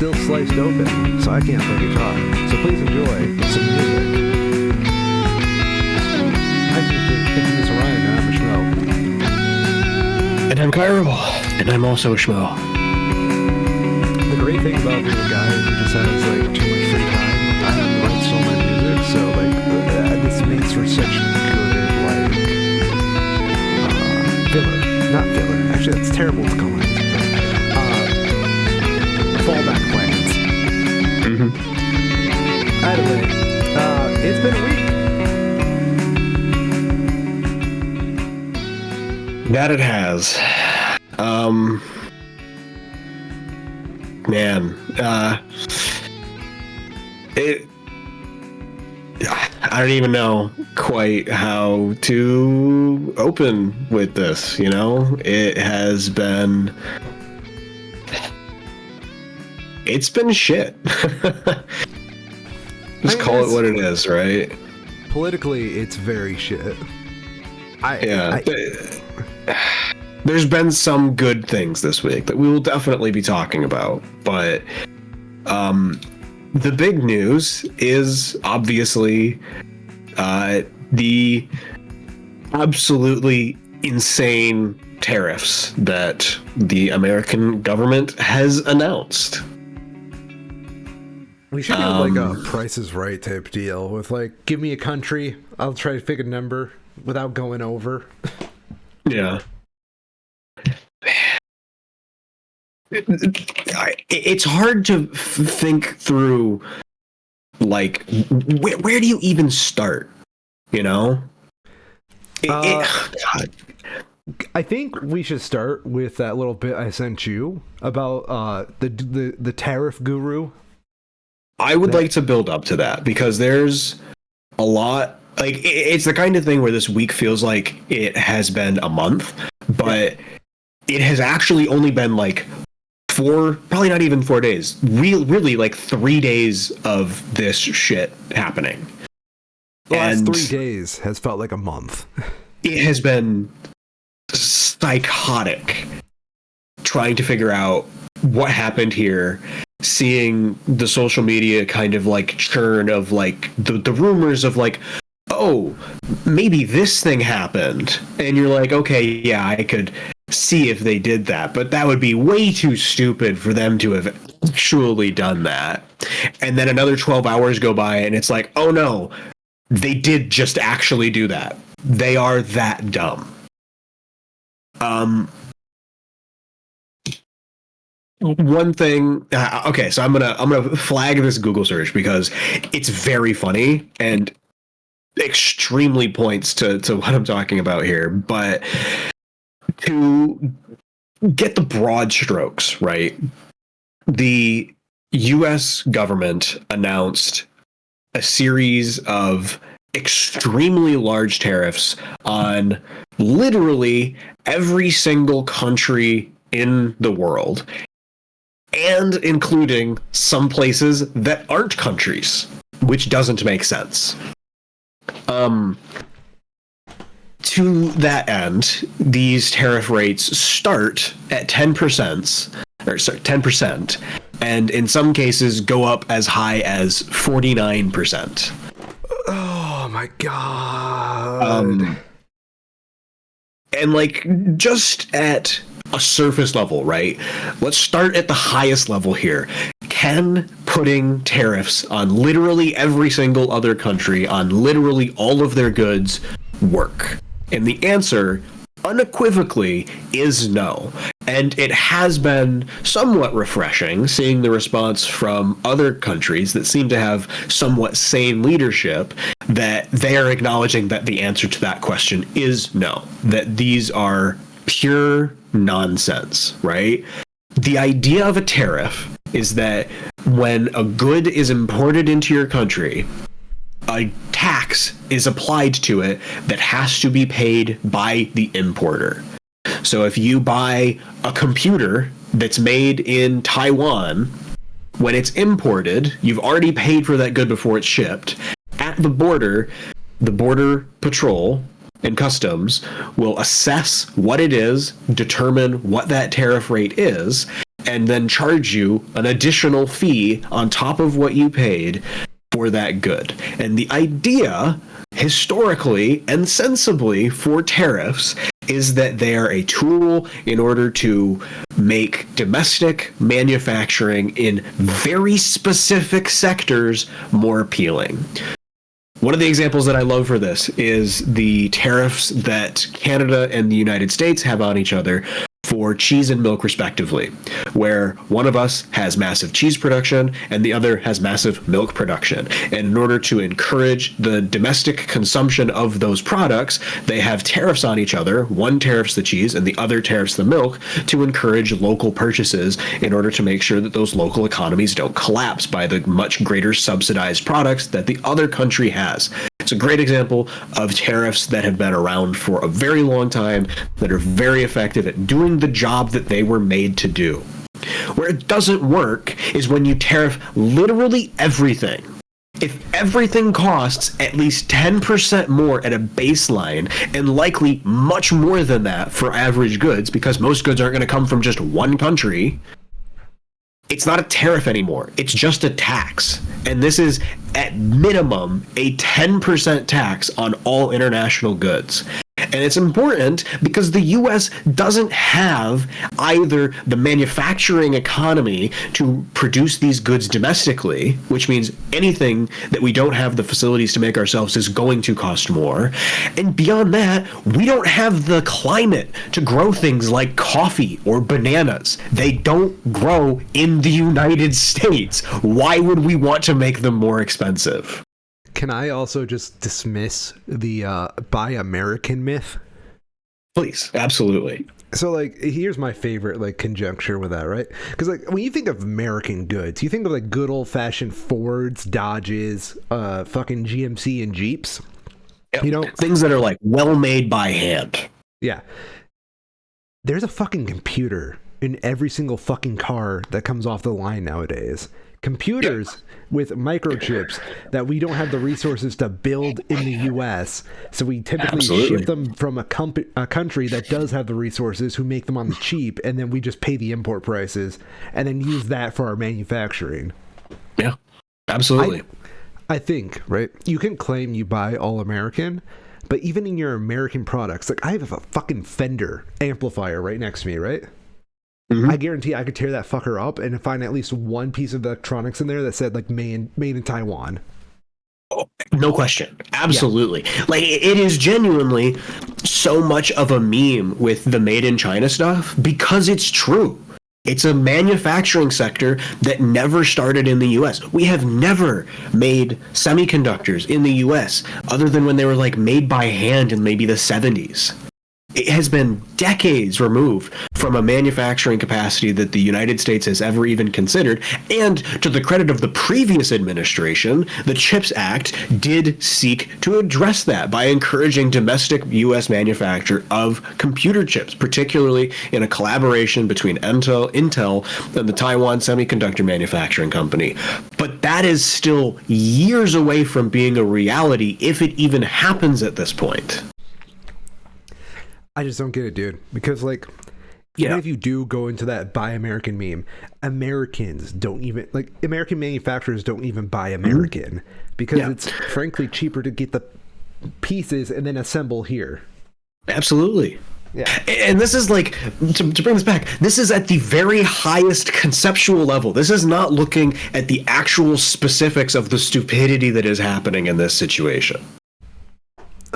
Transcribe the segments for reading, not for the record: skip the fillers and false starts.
still sliced open, so I can't play guitar. So please enjoy some music. Thank you, Miss Orion, and I'm a Schmo. And I'm Cairo, and I'm also a Schmo. The great thing about being a guy who just has like too much free time, I have to write so much music, so like this makes for such good like filler. Not filler. Actually, that's terrible to call it. Fallback plans. Either way, it's been a week. That it has. Man, I don't even know quite how to open with this, you know? It's been shit. Just call it what it is, right? Politically, it's very shit. There's been some good things this week that we will definitely be talking about, but the big news is obviously the absolutely insane tariffs that the American government has announced. We should have like a Price is Right type deal with like, give me a country, I'll try to pick a number without going over. Yeah. It's hard to think through, like, where do you even start? You know? God. I think we should start with that little bit I sent you about the tariff guru. I would like to build up to that because there's a lot. Like, it's the kind of thing where this week feels like it has been a month, but it has actually only been like probably not even 4 days. Really, like 3 days of this shit happening. The last 3 days has felt like a month. It has been psychotic trying to figure out what happened here, seeing the social media kind of like churn of like the rumors of like, oh, maybe this thing happened. And you're like, okay, yeah, I could see if they did that, but that would be way too stupid for them to have actually done that. And then another 12 hours go by and it's like, oh no, they did just actually do that. They are that dumb. One thing, okay, so I'm gonna flag this Google search because it's very funny and extremely points to what I'm talking about here. But to get the broad strokes, right? The US government announced a series of extremely large tariffs on literally every single country in the world, and including some places that aren't countries, which doesn't make sense. To that end, these tariff rates start at 10%, and in some cases go up as high as 49%. Oh my god. And like, just at a surface level, right? Let's start at the highest level here. Can putting tariffs on literally every single other country, on literally all of their goods, work? And the answer, unequivocally, is no. And it has been somewhat refreshing seeing the response from other countries that seem to have somewhat sane leadership, that they are acknowledging that the answer to that question is no, that these are pure nonsense, right? The idea of a tariff is that when a good is imported into your country, a tax is applied to it that has to be paid by the importer. So if you buy a computer that's made in Taiwan, when it's imported, you've already paid for that good before it's shipped. At the border patrol and customs will assess what it is, determine what that tariff rate is, and then charge you an additional fee on top of what you paid for that good. And the idea, historically and sensibly, for tariffs is that they are a tool in order to make domestic manufacturing in very specific sectors more appealing. One of the examples that I love for this is the tariffs that Canada and the United States have on each other for cheese and milk respectively, where one of us has massive cheese production and the other has massive milk production. And in order to encourage the domestic consumption of those products, they have tariffs on each other. One tariffs the cheese and the other tariffs the milk to encourage local purchases in order to make sure that those local economies don't collapse by the much greater subsidized products that the other country has. It's a great example of tariffs that have been around for a very long time, that are very effective at doing the job that they were made to do. Where it doesn't work is when you tariff literally everything. If everything costs at least 10% more at a baseline, and likely much more than that for average goods, because most goods aren't going to come from just one country, it's not a tariff anymore. It's just a tax. And this is, at minimum, a 10% tax on all international goods. And it's important because the U.S. doesn't have either the manufacturing economy to produce these goods domestically, which means anything that we don't have the facilities to make ourselves is going to cost more. And beyond that, we don't have the climate to grow things like coffee or bananas. They don't grow in the United States. Why would we want to make them more expensive? Can I also just dismiss the Buy American myth? Please, absolutely. So, like, here's my favorite, like, conjuncture with that, right? Because, like, when you think of American goods, you think of, like, good old-fashioned Fords, Dodges, fucking GMC and Jeeps. Yep. You know? Things that are, like, well-made by hand. Yeah. There's a fucking computer in every single fucking car that comes off the line nowadays. Computers with microchips that we don't have the resources to build in the U.S. So we typically ship them from a country that does have the resources, who make them on the cheap, and then we just pay the import prices and then use that for our manufacturing. Yeah, absolutely. I think, right, you can claim you buy all American, but even in your American products, like, I have a fucking Fender amplifier right next to me, right? Mm-hmm. I guarantee I could tear that fucker up and find at least one piece of electronics in there that said, like, made in Taiwan. Oh, no question. Absolutely. Yeah. Like, it is genuinely so much of a meme with the made in China stuff because it's true. It's a manufacturing sector that never started in the U.S. We have never made semiconductors in the U.S. other than when they were, like, made by hand in maybe the 70s. It has been decades removed from a manufacturing capacity that the United States has ever even considered. And to the credit of the previous administration, the CHIPS Act did seek to address that by encouraging domestic U.S. manufacture of computer chips, particularly in a collaboration between Intel and the Taiwan Semiconductor Manufacturing Company. But that is still years away from being a reality, if it even happens at this point. I just don't get it, dude. Because, like, even if you do go into that buy American meme, Americans don't even, like, American manufacturers don't even buy American because it's frankly cheaper to get the pieces and then assemble here. Absolutely. Yeah. And this is, like, to bring this back, this is at the very highest conceptual level. This is not looking at the actual specifics of the stupidity that is happening in this situation.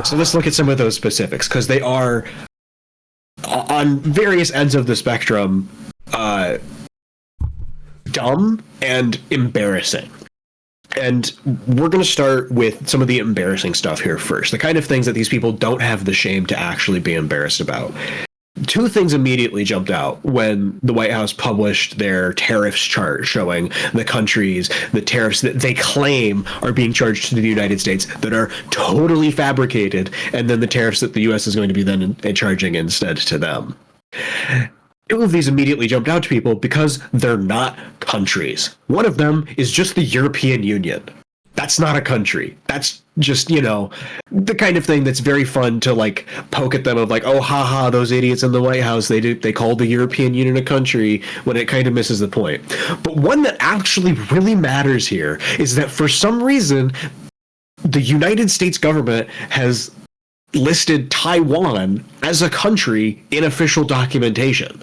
So let's look at some of those specifics, because they are, on various ends of the spectrum, dumb and embarrassing. And we're going to start with some of the embarrassing stuff here first, the kind of things that these people don't have the shame to actually be embarrassed about. Two things immediately jumped out when the White House published their tariffs chart showing the countries, the tariffs that they claim are being charged to the United States that are totally fabricated, and then the tariffs that the U.S. is going to be then charging instead to them. Two of these immediately jumped out to people because they're not countries. One of them is just the European Union. That's not a country. That's just, the kind of thing that's very fun to like poke at them of like, oh, haha, those idiots in the White House, they called the European Union a country, when it kind of misses the point. But one that actually really matters here is that for some reason, the United States government has listed Taiwan as a country in official documentation.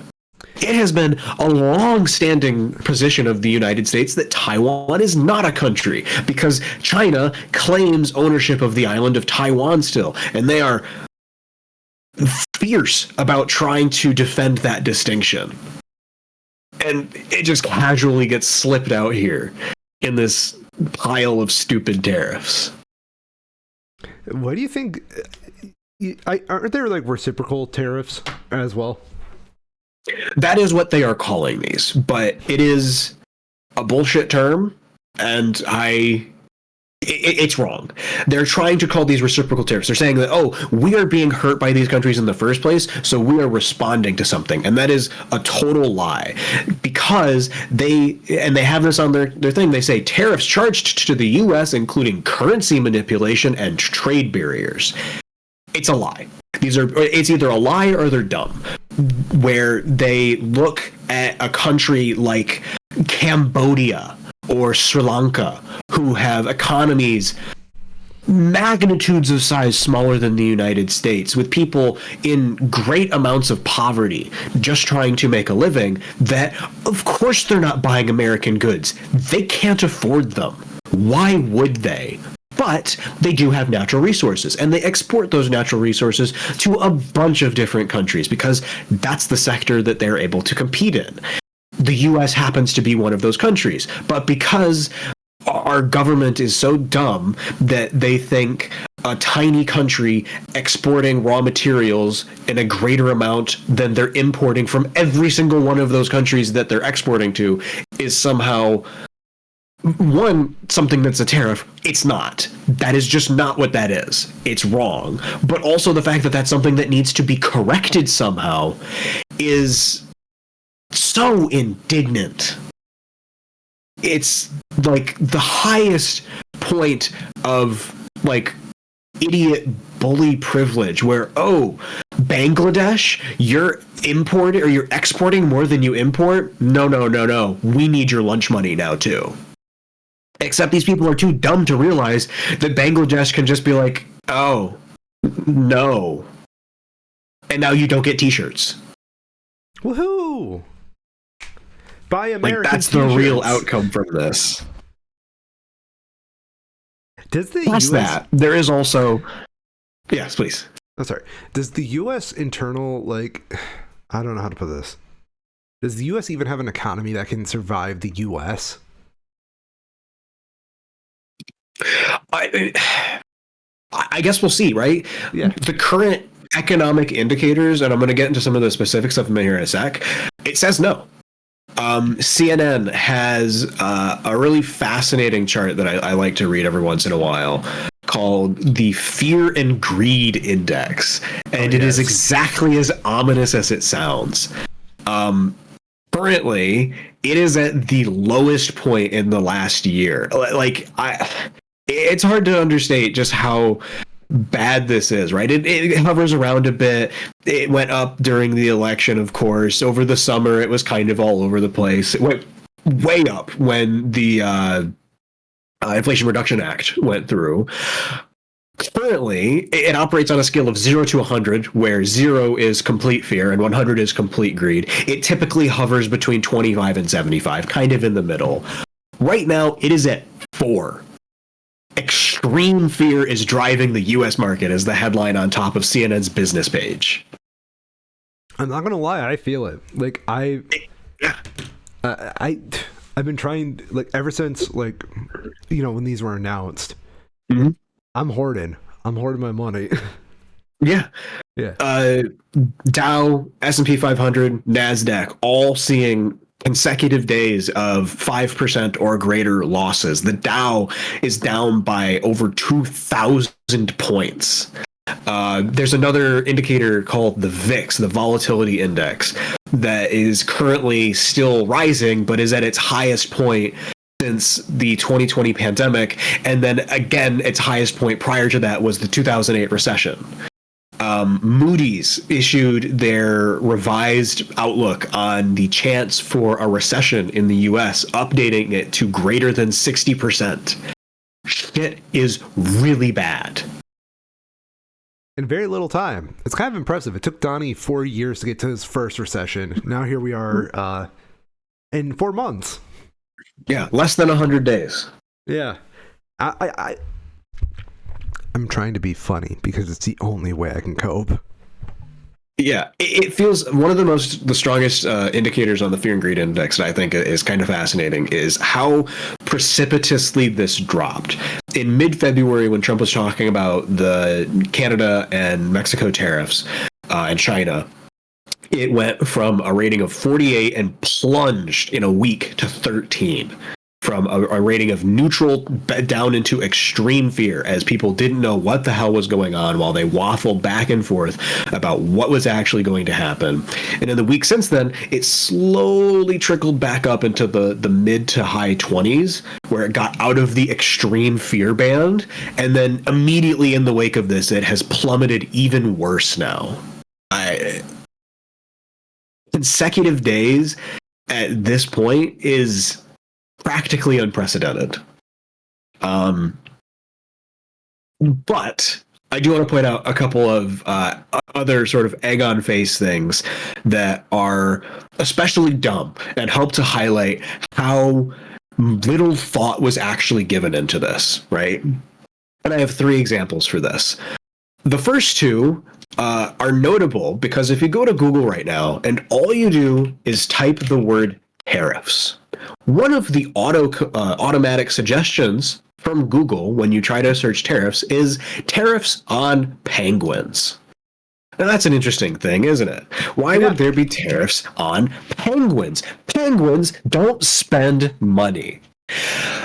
It has been a long-standing position of the United States that Taiwan is not a country because China claims ownership of the island of Taiwan still, and they are fierce about trying to defend that distinction. And it just casually gets slipped out here in this pile of stupid tariffs. What do you think? Aren't there like reciprocal tariffs as well? That is what they are calling these, but it is a bullshit term, and it's wrong. They're trying to call these reciprocal tariffs. They're saying that, oh, we are being hurt by these countries in the first place, so we are responding to something. And that is a total lie. Because they have this on their thing, they say tariffs charged to the US, including currency manipulation and trade barriers. It's a lie. It's either a lie or they're dumb, where they look at a country like Cambodia or Sri Lanka, who have economies magnitudes of size smaller than the United States, with people in great amounts of poverty just trying to make a living, that of course they're not buying American goods. They can't afford them. Why would they? But they do have natural resources, and they export those natural resources to a bunch of different countries because that's the sector that they're able to compete in. The US happens to be one of those countries, but because our government is so dumb that they think a tiny country exporting raw materials in a greater amount than they're importing from every single one of those countries that they're exporting to is somehow something that's a tariff. It's not. That is just not what that is. It's wrong. But also the fact that that's something that needs to be corrected somehow is so indignant. It's like the highest point of like idiot bully privilege where, oh, Bangladesh, you're importing or you're exporting more than you import? No. We need your lunch money now too. Except these people are too dumb to realize that Bangladesh can just be like, oh, no. And now you don't get t-shirts. Woohoo! Buy American that's t-shirts. The real outcome from this. Does the Plus US... that, there is also... Yes, please. Oh, sorry. Does the US internal, like... I don't know how to put this. Does the US even have an economy that can survive the US? I guess we'll see, right? Yeah. The current economic indicators, and I'm going to get into some of the specifics of them here in a sec, it says no. CNN has a really fascinating chart that I like to read every once in a while called the Fear and Greed Index. And it is exactly as ominous as it sounds. Currently, it is at the lowest point in the last year. It's hard to understate just how bad this is, right? It hovers around a bit. It went up during the election, of course. Over the summer, it was kind of all over the place. It went way up when the Inflation Reduction Act went through. Currently, it operates on a scale of 0 to 100, where 0 is complete fear and 100 is complete greed. It typically hovers between 25 and 75, kind of in the middle. Right now, it is at 4. Extreme fear is driving the U.S. market as the headline on top of CNN's business page. I'm not gonna lie, I feel it. Like I've been trying, like, ever since, like, when these were announced. Mm-hmm. I'm hoarding my money. Yeah. Dow, S&P 500, NASDAQ, all seeing consecutive days of 5% or greater losses. The Dow is down by over 2,000 points. There's another indicator called the VIX, the Volatility Index, that is currently still rising, but is at its highest point since the 2020 pandemic, and then again, its highest point prior to that was the 2008 recession. Moody's issued their revised outlook on the chance for a recession in the US, updating it to greater than 60%. Shit is really bad. In very little time. It's kind of impressive. It took Donnie 4 years to get to his first recession. Now here we are in 4 months. Yeah, less than 100 days. Yeah. I'm trying to be funny because it's the only way I can cope. Yeah, it feels one of the strongest indicators on the Fear and Greed Index that I think is kind of fascinating is how precipitously this dropped. In mid-February, when Trump was talking about the Canada and Mexico tariffs and China, it went from a rating of 48 and plunged in a week to 13. From a rating of neutral down into extreme fear, as people didn't know what the hell was going on while they waffled back and forth about what was actually going to happen. And in the week since then, it slowly trickled back up into the mid to high 20s, where it got out of the extreme fear band. And then immediately in the wake of this, it has plummeted even worse now. Consecutive days at this point is practically unprecedented. But I do want to point out a couple of other sort of egg on face things that are especially dumb and help to highlight how little thought was actually given into this, right? And I have 3 examples for this. The first 2 are notable because if you go to Google right now and all you do is type the word tariffs, one of the automatic suggestions from Google when you try to search tariffs is tariffs on penguins. Now that's an interesting thing, isn't it? Why would there be tariffs on penguins? Penguins don't spend money.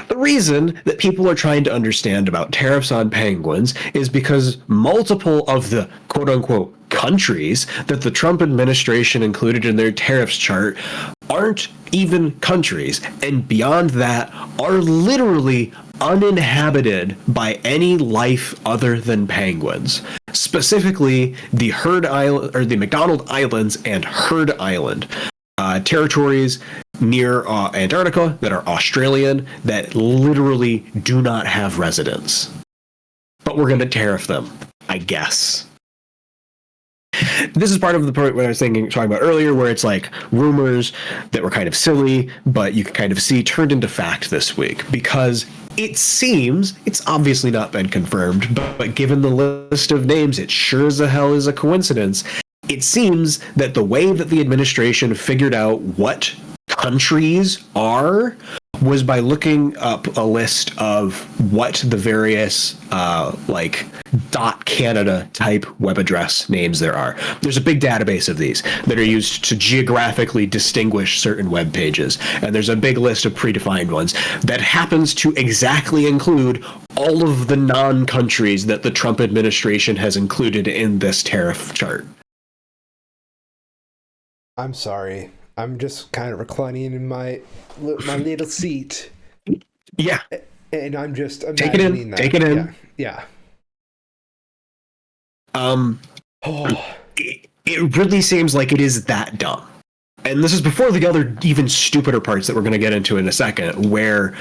The reason that people are trying to understand about tariffs on penguins is because multiple of the quote-unquote countries that the Trump administration included in their tariffs chart aren't even countries, and beyond that are literally uninhabited by any life other than penguins. Specifically, the Heard Island, or the McDonald Islands and Heard Island, territories near Antarctica that are Australian that literally do not have residents. But we're going to tariff them, I guess. This is part of the point where I was talking about earlier, where it's like rumors that were kind of silly, but you can kind of see turned into fact this week, because it seems, it's obviously not been confirmed, but given the list of names, it sure as the hell is a coincidence. It seems that the way that the administration figured out what countries are was by looking up a list of what the various .canada type web address names there are. There's a big database of these that are used to geographically distinguish certain web pages, and there's a big list of predefined ones that happens to exactly include all of the non-countries that the Trump administration has included in this tariff chart. I'm sorry. I'm just kind of reclining in my little seat. Yeah. And I'm just imagining that. Take it in. Yeah. It really seems like it is that dumb. And this is before the other even stupider parts that we're going to get into in a second, where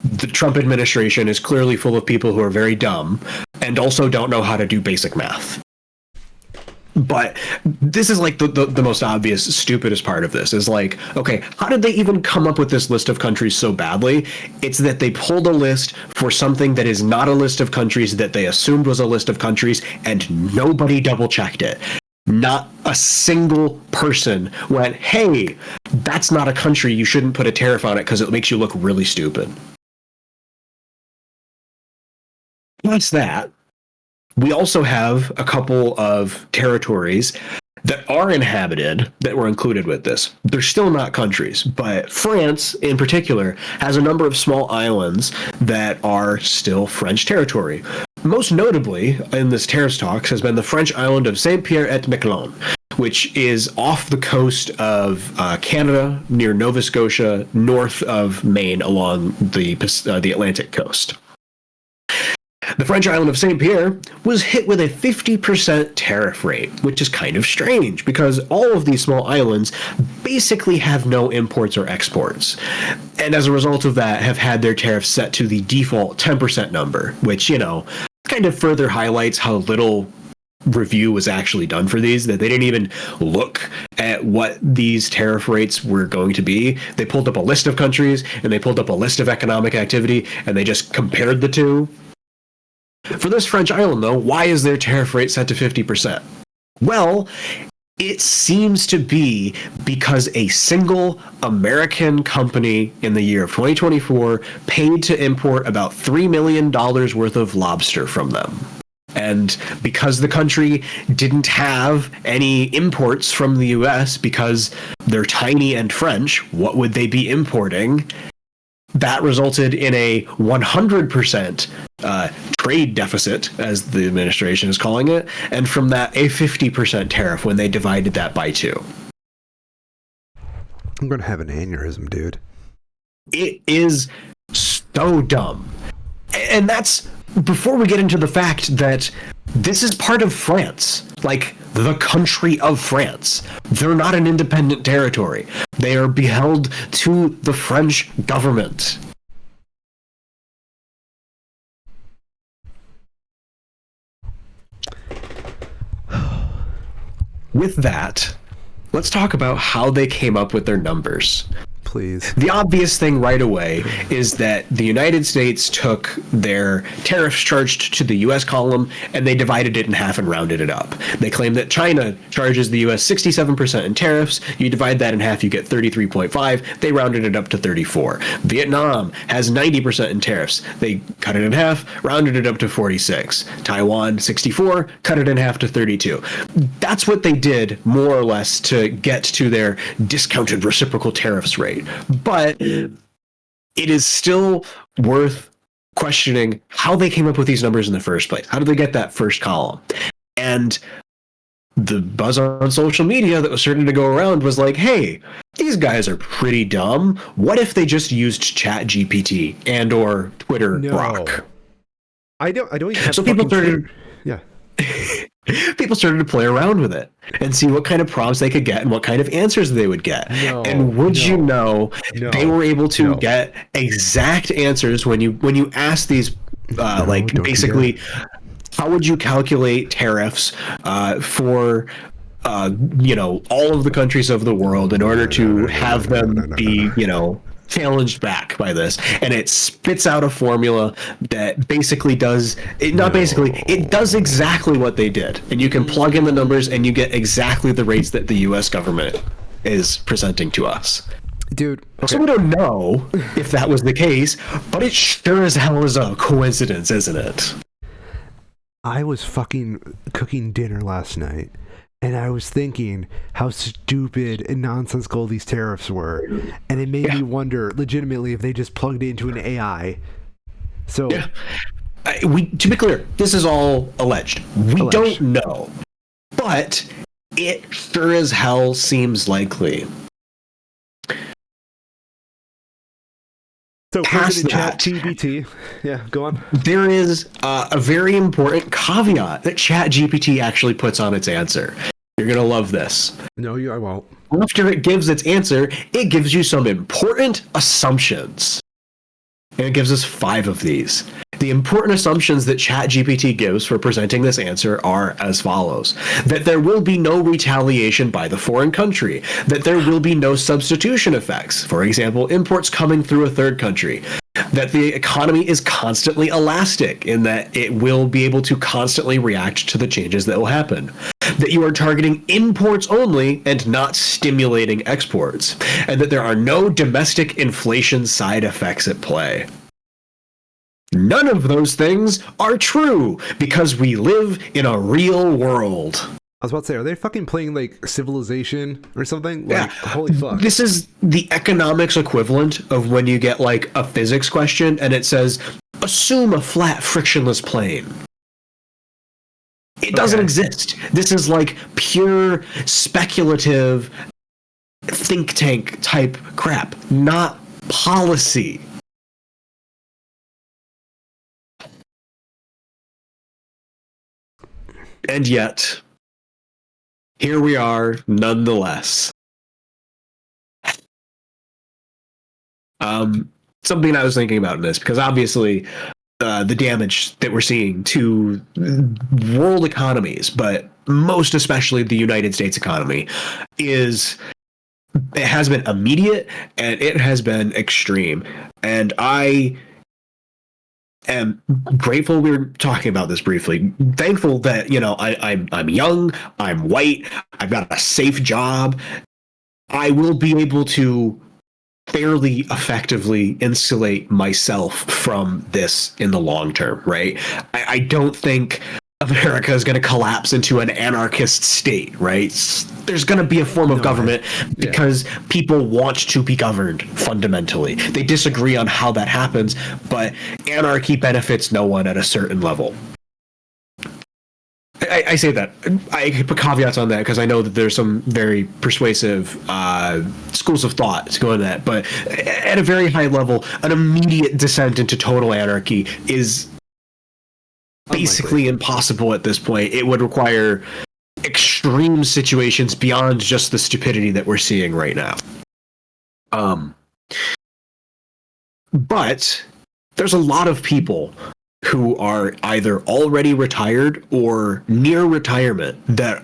the Trump administration is clearly full of people who are very dumb and also don't know how to do basic math. But this is like the most obvious, stupidest part of this is like, okay, how did they even come up with this list of countries so badly? It's that they pulled a list for something that is not a list of countries that they assumed was a list of countries, and nobody double checked it. Not a single person went, hey, that's not a country, you shouldn't put a tariff on it because it makes you look really stupid. Plus that, we also have a couple of territories that are inhabited that were included with this. They're still not countries, but France in particular has a number of small islands that are still French territory. Most notably in this tariffs talks has been the French island of Saint-Pierre-et-Miquelon, which is off the coast of Canada, near Nova Scotia, north of Maine, along the Atlantic coast. The French island of St. Pierre was hit with a 50% tariff rate, which is kind of strange because all of these small islands basically have no imports or exports. And as a result of that, have had their tariffs set to the default 10% number, which, kind of further highlights how little review was actually done for these, that they didn't even look at what these tariff rates were going to be. They pulled up a list of countries and they pulled up a list of economic activity and they just compared the two. For this French island, though, why is their tariff rate set to 50%? Well, it seems to be because a single American company in the year of 2024 paid to import about $3 million worth of lobster from them. And because the country didn't have any imports from the US because they're tiny and French, what would they be importing? That resulted in a 100% trade deficit, as the administration is calling it, and from that, a 50% tariff when they divided that by two. I'm going to have an aneurysm, dude. It is so dumb. And that's before we get into the fact that this is part of France, like the country of France. They're not an independent territory. They are beheld to the French government. With that, let's talk about how they came up with their numbers. Please. The obvious thing right away is that the United States took their tariffs charged to the U.S. column and they divided it in half and rounded it up. They claim that China charges the U.S. 67% in tariffs. You divide that in half, you get 33.5. They rounded it up to 34. Vietnam has 90% in tariffs. They cut it in half, rounded it up to 46. Taiwan, 64, cut it in half to 32. That's what they did, more or less, to get to their discounted reciprocal tariffs rate. But it is still worth questioning how they came up with these numbers in the first place. How did they get that first column? And the buzz on social media that was starting to go around was like, hey, these guys are pretty dumb. What if they just used ChatGPT and or Twitter Grok? I don't even have so people started yeah. People started to play around with it and see what kind of prompts they could get and what kind of answers they would get. And would you know, they were able to get exact answers when you ask these, basically, how would you calculate tariffs for all of the countries of the world in order to have them be challenged back by this, and it spits out a formula that basically does it. Not basically, it does exactly what they did, and you can plug in the numbers and you get exactly the rates that the U.S. government is presenting to us. Dude, okay. So we don't know if that was the case, but it sure as hell is a coincidence, isn't it? I was fucking cooking dinner last night, and I was thinking how stupid and nonsensical these tariffs were. And it made me wonder, legitimately, if they just plugged it into an AI. So, to be clear, this is all alleged. We don't know. But it sure as hell seems likely. So, past that, ChatGPT, go on. There is a very important caveat that ChatGPT actually puts on its answer. You're going to love this. No, I won't. After it gives its answer, it gives you some important assumptions. And it gives us 5 of these. The important assumptions that ChatGPT gives for presenting this answer are as follows: that there will be no retaliation by the foreign country, that there will be no substitution effects, for example, imports coming through a third country, that the economy is constantly elastic in that it will be able to constantly react to the changes that will happen, that you are targeting imports only and not stimulating exports, and that there are no domestic inflation side effects at play. None of those things are true because we live in a real world. I was about to say, are they fucking playing like Civilization or something? Like, holy fuck. This is the economics equivalent of when you get like a physics question and it says, assume a flat frictionless plane. It doesn't exist. This is like pure speculative think tank type crap, not policy. And yet, here we are, nonetheless. Something I was thinking about in this, because obviously the damage that we're seeing to world economies, but most especially the United States economy, it has been immediate and it has been extreme. And I am grateful we were talking about this briefly. Thankful that, I'm young, I'm white, I've got a safe job. I will be able to fairly effectively insulate myself from this in the long term, right? I don't think America is going to collapse into an anarchist state, right? There's going to be a form of government because people want to be governed fundamentally. They disagree on how that happens, but anarchy benefits no one at a certain level. I say that. I put caveats on that because I know that there's some very persuasive schools of thought to go into that. But at a very high level, an immediate descent into total anarchy is basically impossible at this point. It would require extreme situations beyond just the stupidity that we're seeing right now. But there's a lot of people who are either already retired or near retirement that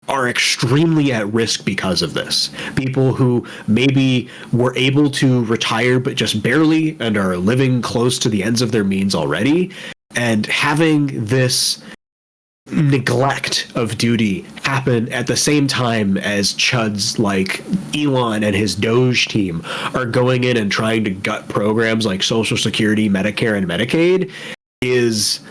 are extremely at risk because of this. People who maybe were able to retire but just barely and are living close to the ends of their means already, and having this neglect of duty happen at the same time as chuds like Elon and his Doge team are going in and trying to gut programs like Social Security, Medicare, and Medicaid is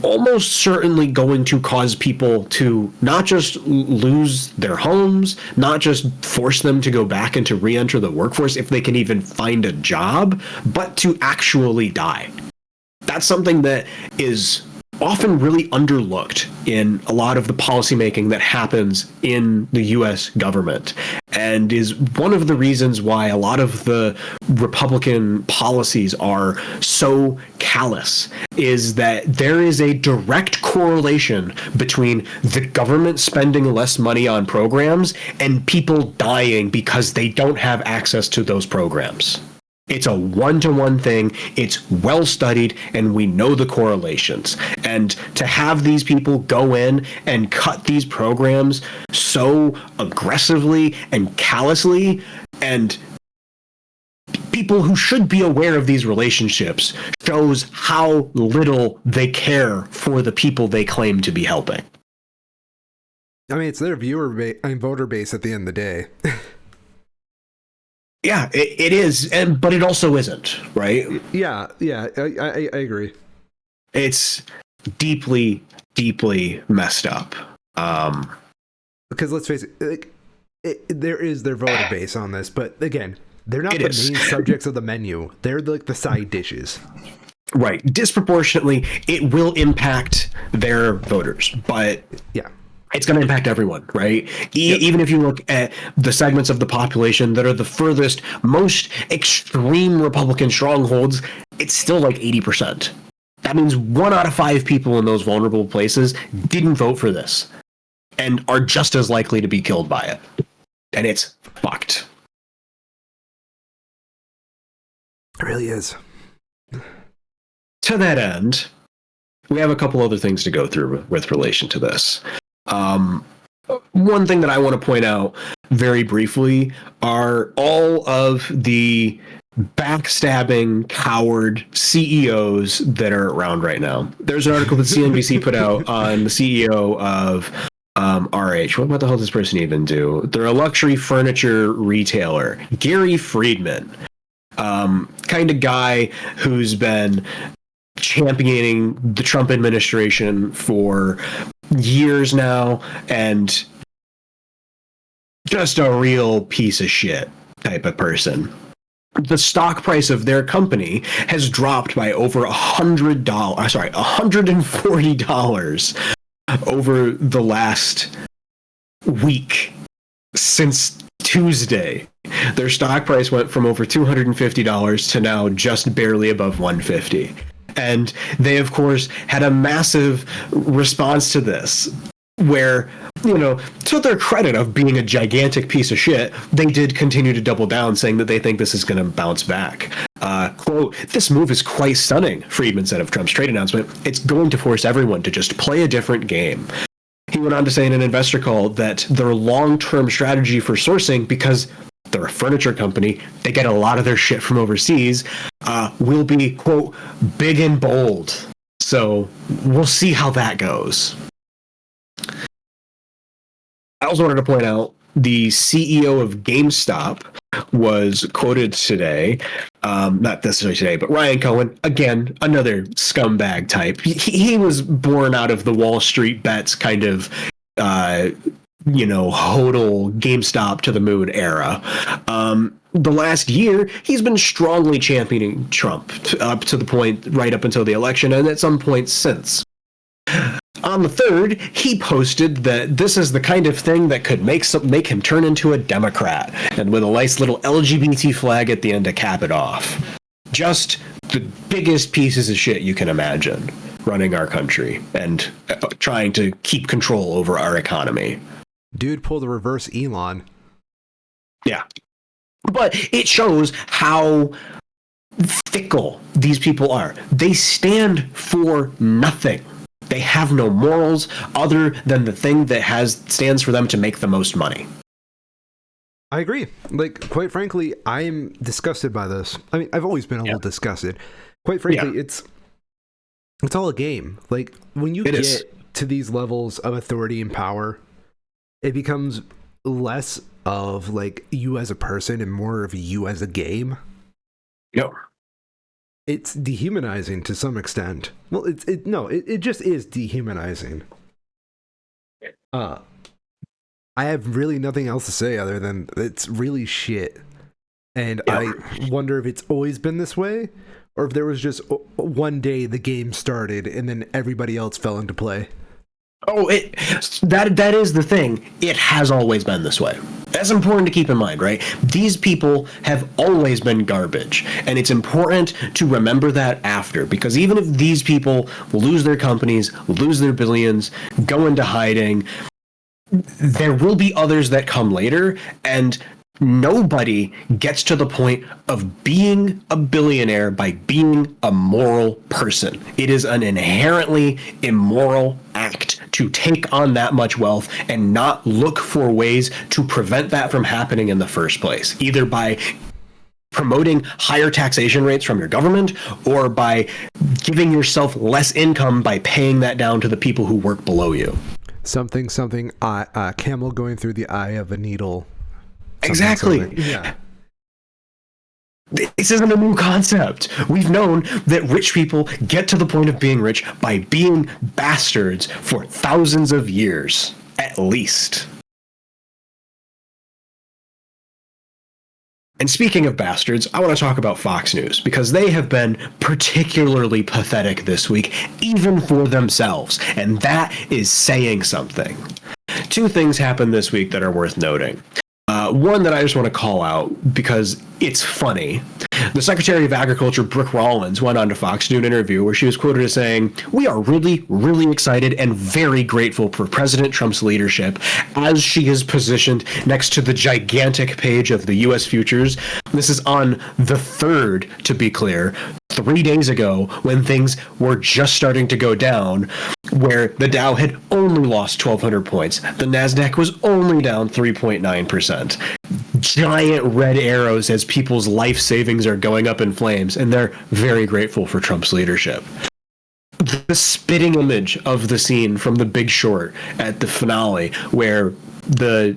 almost certainly going to cause people to not just lose their homes, not just force them to go back and to re-enter the workforce if they can even find a job, but to actually die. That's something that is often really underlooked in a lot of the policymaking that happens in the US government, and is one of the reasons why a lot of the Republican policies are so callous, is that there is a direct correlation between the government spending less money on programs and people dying because they don't have access to those programs. It's a one-to-one thing. It's well studied, and we know the correlations. And to have these people go in and cut these programs so aggressively and callously, and people who should be aware of these relationships, shows how little they care for the people they claim to be helping. I mean, it's their voter base at the end of the day. Yeah, it is, but it also isn't, right? Yeah, I agree. It's deeply, deeply messed up. Because let's face it, there is their voter base on this, but again, they're not the main subjects of the menu. They're like the side dishes. Right. Disproportionately, it will impact their voters, but yeah, it's going to impact everyone, right? Even if you look at the segments of the population that are the furthest, most extreme Republican strongholds, it's still like 80%. That means 1 out of 5 people in those vulnerable places didn't vote for this and are just as likely to be killed by it. And it's fucked. It really is. To that end, we have a couple other things to go through with relation to this. One thing that I want to point out very briefly are all of the backstabbing, coward CEOs that are around right now. There's an article that CNBC put out on the CEO of RH. What the hell does this person even do? They're a luxury furniture retailer. Gary Friedman, kind of guy who's been championing the Trump administration for years now, and just a real piece of shit type of person. the stock price of their company has dropped by over $140 over the last week. Since Tuesday, their stock price went from over $250 to now just barely above $150. And they, of course, had a massive response to this, where, to their credit of being a gigantic piece of shit, they did continue to double down, saying that they think this is going to bounce back. Quote, "This move is quite stunning," Friedman said of Trump's trade announcement. "It's going to force everyone to just play a different game." He went on to say in an investor call that their long-term strategy for sourcing, because they're a furniture company, they get a lot of their shit from overseas, will be, quote, "big and bold." So we'll see how that goes. I also wanted to point out the CEO of GameStop was quoted today, not necessarily today, but Ryan Cohen, again, another scumbag type. He was born out of the Wall Street bets kind of, hodl GameStop to the moon era. The last year, he's been strongly championing Trump up to the point right up until the election, and at some point since. On the 3rd, he posted that this is the kind of thing that could make him turn into a Democrat, and with a nice little LGBT flag at the end to cap it off. Just the biggest pieces of shit you can imagine running our country and trying to keep control over our economy. Dude pulled a reverse Elon. Yeah. But it shows how fickle these people are. They stand for nothing. They have no morals other than the thing that stands for them to make the most money. I agree. Like, quite frankly, I'm disgusted by this. I mean, I've always been a little disgusted. Quite frankly, it's all a game. Like, when you get to these levels of authority and power, it becomes less of like you as a person and more of you as a game. Yep. It's dehumanizing to some extent. Well, it just is dehumanizing. I have really nothing else to say other than it's really shit. And I wonder if it's always been this way, or if there was just one day the game started and then everybody else fell into play. Oh, that is the thing. It has always been this way. That's important to keep in mind, right? These people have always been garbage, and it's important to remember that after, because even if these people lose their companies, lose their billions, go into hiding, there will be others that come later, and nobody gets to the point of being a billionaire by being a moral person. It is an inherently immoral act to take on that much wealth and not look for ways to prevent that from happening in the first place, either by promoting higher taxation rates from your government or by giving yourself less income by paying that down to the people who work below you. Something, camel going through the eye of a needle. Exactly. Yeah. This isn't a new concept. We've known that rich people get to the point of being rich by being bastards for thousands of years, at least. And speaking of bastards, I want to talk about Fox News, because they have been particularly pathetic this week, even for themselves, and that is saying something. Two things happened this week that are worth noting. One that I just want to call out because it's funny. The Secretary of Agriculture, Brooke Rollins, went on to Fox to do an interview where she was quoted as saying, "We are really, really excited and very grateful for President Trump's leadership as she is positioned next to the gigantic page of the U.S. futures." This is on the 3rd, to be clear, 3 days ago, when things were just starting to go down, where the Dow had only lost 1,200 points. The NASDAQ was only down 3.9%. Giant red arrows as people's life savings are going up in flames, and they're very grateful for Trump's leadership. The spitting image of the scene from The Big Short at the finale, where the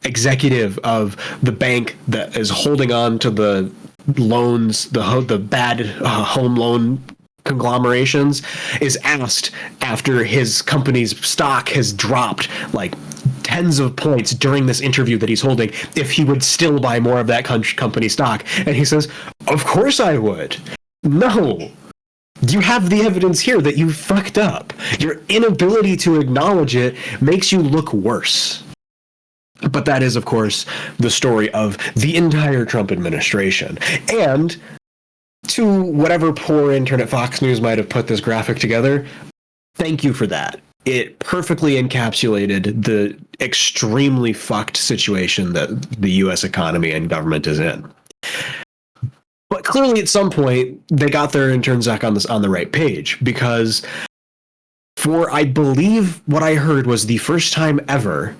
executive of the bank that is holding on to the loans, the bad home loan conglomerations, is asked after his company's stock has dropped like tens of points during this interview that he's holding if he would still buy more of that company stock. And he says, of course I would. No. You have the evidence here that you fucked up. Your inability to acknowledge it makes you look worse. But that is, of course, the story of the entire Trump administration. And to whatever poor intern at Fox News might have put this graphic together, thank you for that. It perfectly encapsulated the extremely fucked situation that the U.S. economy and government is in. But clearly, at some point, they got their intern Zach on the right page, because for, I believe, what I heard was the first time ever,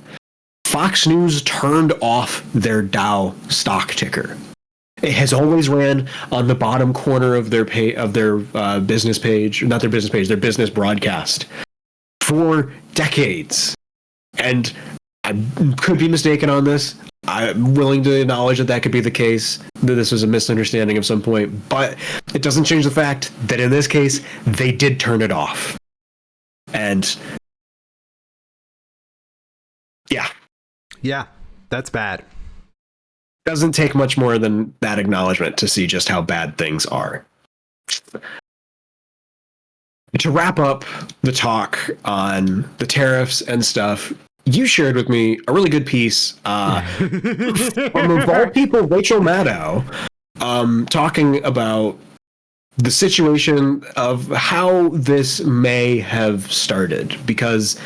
Fox News turned off their Dow stock ticker. It has always ran on the bottom corner of their business page, not their business page, their business broadcast for decades. And I could be mistaken on this. I'm willing to acknowledge that could be the case, that this was a misunderstanding of some point, but it doesn't change the fact that in this case, they did turn it off. And yeah, that's bad. Doesn't take much more than that acknowledgement to see just how bad things are. To wrap up the talk on the tariffs and stuff, you shared with me a really good piece from, of all people, Rachel Maddow, talking about the situation of how this may have started, because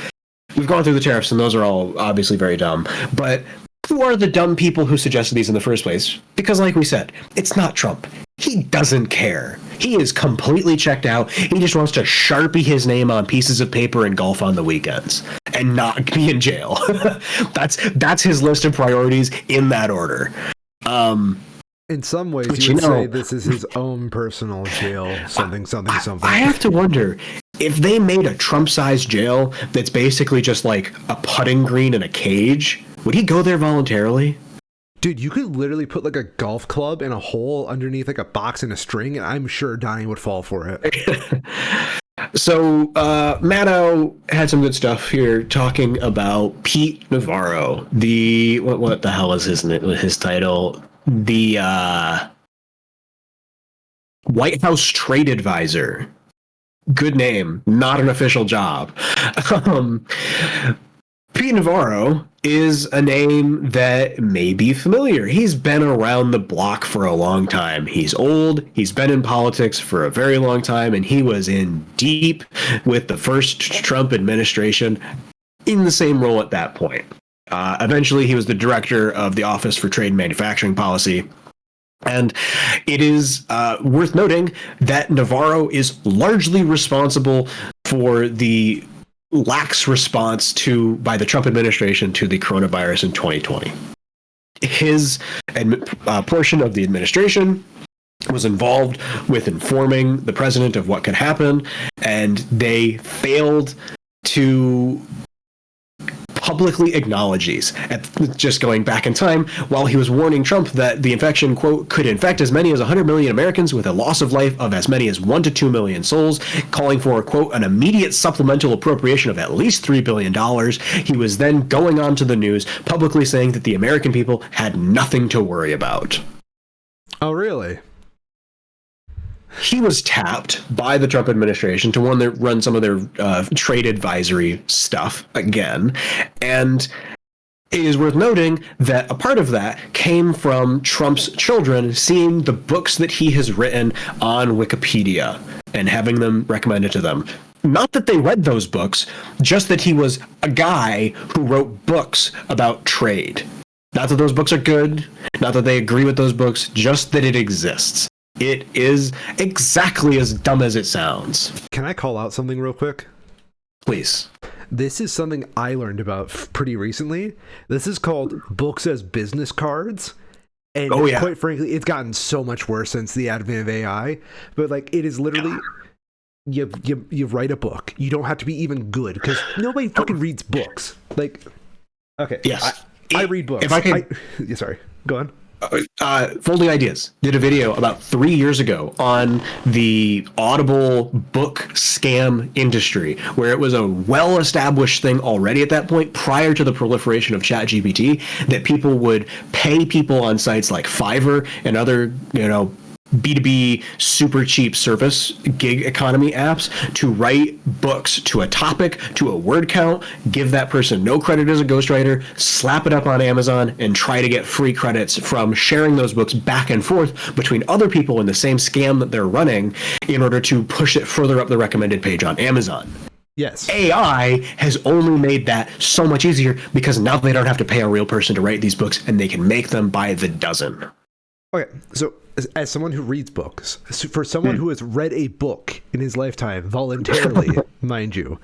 we've gone through the tariffs and those are all obviously very dumb, but who are the dumb people who suggested these in the first place? Because like we said, it's not Trump. He doesn't care. He is completely checked out. He just wants to Sharpie his name on pieces of paper and golf on the weekends and not be in jail. That's his list of priorities in that order. In some ways, you would say this is his own personal jail, something. I have to wonder, if they made a Trump-sized jail that's basically just like a putting green and a cage, would he go there voluntarily? Dude, you could literally put like a golf club in a hole underneath like a box and a string, and I'm sure Donnie would fall for it. So, Maddow had some good stuff here talking about Pete Navarro, the what the hell is his title? The White House trade advisor. Good name, not an official job. Pete Navarro is a name that may be familiar. He's been around the block for a long time. He's old. He's been in politics for a very long time, and he was in deep with the first Trump administration in the same role at that point. Eventually, he was the director of the Office for Trade and Manufacturing Policy. And it is worth noting that Navarro is largely responsible for the lax response by the Trump administration to the coronavirus in 2020. His portion of the administration was involved with informing the president of what could happen, and they failed to publicly acknowledge these. Just going back in time, while he was warning Trump that the infection, quote, could infect as many as 100 million Americans with a loss of life of as many as 1 to 2 million souls, calling for, quote, an immediate supplemental appropriation of at least $3 billion, he was then going on to the news publicly saying that the American people had nothing to worry about. Oh, really? He was tapped by the Trump administration to run some of their trade advisory stuff again. And it is worth noting that a part of that came from Trump's children seeing the books that he has written on Wikipedia and having them recommended to them. Not that they read those books, just that he was a guy who wrote books about trade. Not that those books are good, not that they agree with those books, just that it exists. It is exactly as dumb as it sounds. Can I call out something real quick? Please. This is something I learned about pretty recently. This is called books as business cards. And quite frankly, it's gotten so much worse since the advent of AI. But like, it is literally, you write a book. You don't have to be even good, because nobody fucking reads books. Like, okay. Yes. I read books. If I can... sorry, go on. Folding Ideas did a video about 3 years ago on the Audible book scam industry, where it was a well-established thing already at that point, prior to the proliferation of ChatGPT, that people would pay people on sites like Fiverr and other, B2B super cheap service gig economy apps to write books to a topic, to a word count, give that person no credit as a ghostwriter, slap it up on Amazon, and try to get free credits from sharing those books back and forth between other people in the same scam that they're running in order to push it further up the recommended page on Amazon. Yes. AI has only made that so much easier because now they don't have to pay a real person to write these books, and they can make them by the dozen. Okay, so as someone who reads books, for someone who has read a book in his lifetime voluntarily, mind you,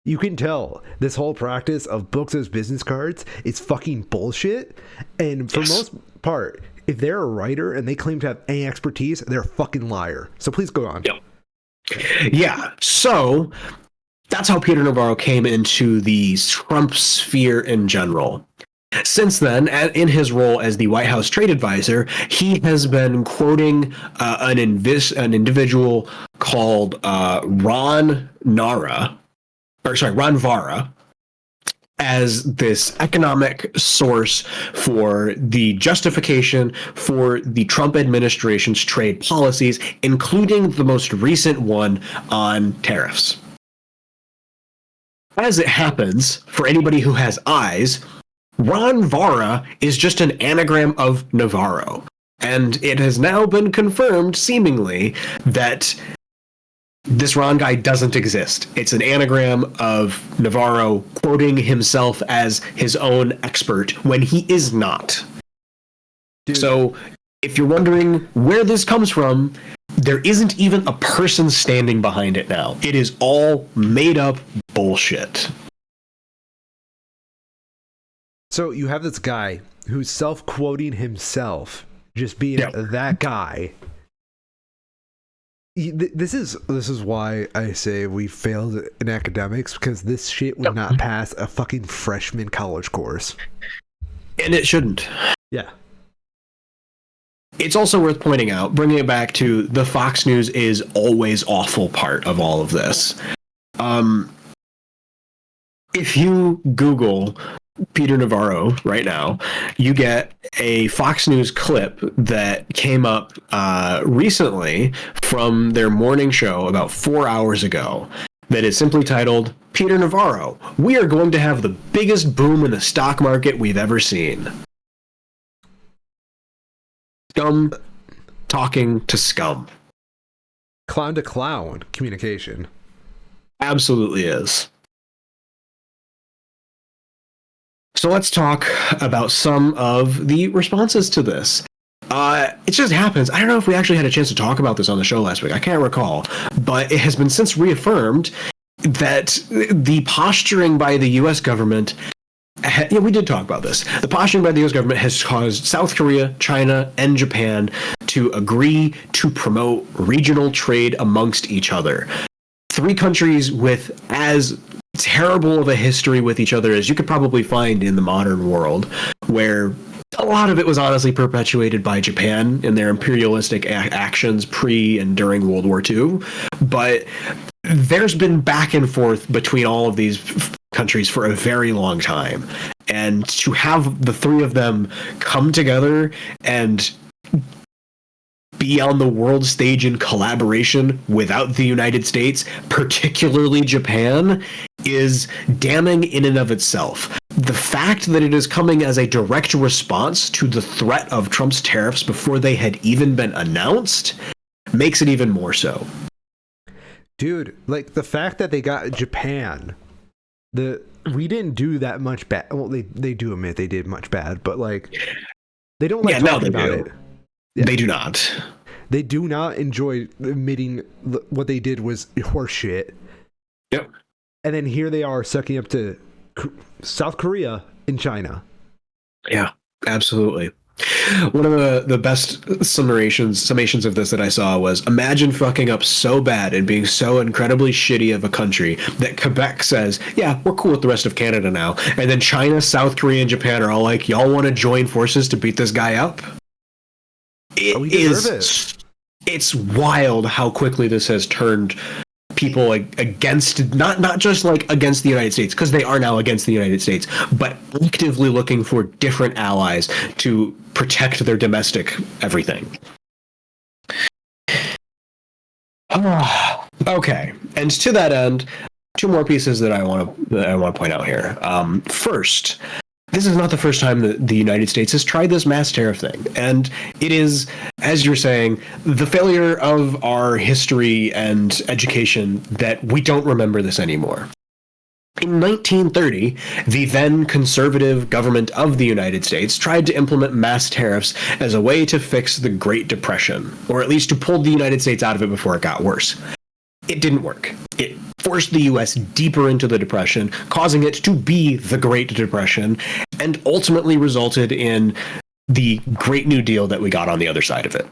you can tell this whole practice of books as business cards is fucking bullshit. And for most part, if they're a writer and they claim to have any expertise, they're a fucking liar. So please go on. Yeah. So that's how Peter Navarro came into the Trump sphere in general. Since then, in his role as the White House trade advisor, he has been quoting an individual called Ron Vara, as this economic source for the justification for the Trump administration's trade policies, including the most recent one on tariffs. As it happens, for anybody who has eyes, Ron Vara is just an anagram of Navarro. And it has now been confirmed, seemingly, that this Ron guy doesn't exist. It's an anagram of Navarro quoting himself as his own expert when he is not. Dude. So, if you're wondering where this comes from, there isn't even a person standing behind it now. It is all made up bullshit. So you have this guy who's self-quoting himself, just being that guy. This is why I say we failed in academics, because this shit would not pass a fucking freshman college course. And it shouldn't. Yeah. It's also worth pointing out, bringing it back to the Fox News is always awful part of all of this. If you Google Peter Navarro right now, you get a Fox News clip that came up recently from their morning show about 4 hours ago that is simply titled, Peter Navarro, we are going to have the biggest boom in the stock market we've ever seen. Scum talking to scum. Clown to clown communication. Absolutely is. So let's talk about some of the responses to this. It just happens. I don't know if we actually had a chance to talk about this on the show last week. I can't recall. But it has been since reaffirmed that the posturing by the U.S. government... Yeah, we did talk about this. The posturing by the U.S. government has caused South Korea, China, and Japan to agree to promote regional trade amongst each other. 3 countries with as terrible of a history with each other as you could probably find in the modern world, where a lot of it was honestly perpetuated by Japan in their imperialistic actions pre and during World War II. But there's been back and forth between all of these countries for a very long time. And to have the 3 of them come together and be on the world stage in collaboration without the United States, particularly Japan, is damning in and of itself. The fact that it is coming as a direct response to the threat of Trump's tariffs before they had even been announced makes it even more so. Dude, like the fact that they got Japan, we didn't do that much bad. Well, they do admit they did much bad, but like they don't like talking about it. Yeah. They do not. They do not enjoy admitting what they did was horseshit. Yep. And then here they are sucking up to South Korea and China. Yeah, absolutely. One of the best summations of this that I saw was, imagine fucking up so bad and being so incredibly shitty of a country that Quebec says, yeah, we're cool with the rest of Canada now. And then China, South Korea, and Japan are all like, y'all want to join forces to beat this guy up? We deserve it. It's wild how quickly this has turned people against, not just like against the United States, because they are now against the United States, but actively looking for different allies to protect their domestic everything. Okay, and to that end, two more pieces that I want to point out here. First, this is not the first time that the United States has tried this mass tariff thing, and it is, as you're saying, the failure of our history and education that we don't remember this anymore. In 1930, the then conservative government of the United States tried to implement mass tariffs as a way to fix the Great Depression, or at least to pull the United States out of it before it got worse. It didn't work. It forced the U.S. deeper into the Depression, causing it to be the Great Depression, and ultimately resulted in the Great New Deal that we got on the other side of it.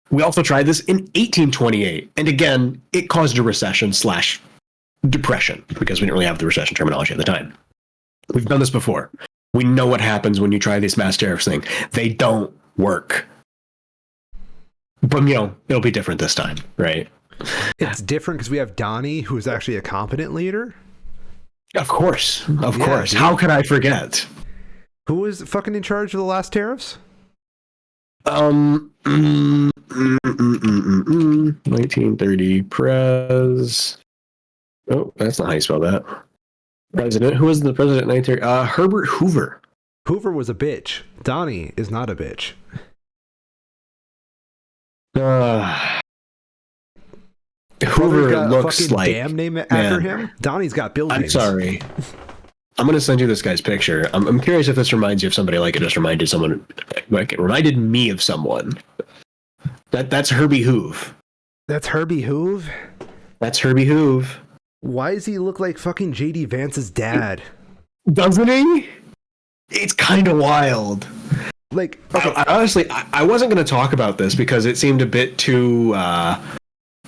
We also tried this in 1828, and again, it caused a recession/depression, because we didn't really have the recession terminology at the time. We've done this before. We know what happens when you try these mass tariffs thing. They don't work. But, it'll be different this time, right? It's different because we have Donnie, who is actually a competent leader. Of course. How could I forget? Who was fucking in charge of the last tariffs? 1930 Pres. Oh, that's not how you spell that. President. Who was the president in 1930? Herbert Hoover. Hoover was a bitch. Donnie is not a bitch. Hoover got looks a fucking like damn name after him. Donnie's got buildings. I'm sorry. I'm gonna send you this guy's picture. I'm curious if this reminds you of somebody like it just reminded someone. Like it reminded me of someone. That's Herbie Hoove. That's Herbie Hoove. That's Herbie Hoove. Why does he look like fucking JD Vance's dad? Doesn't he? It's kind of wild. Like, okay. I honestly, I wasn't going to talk about this because it seemed a bit too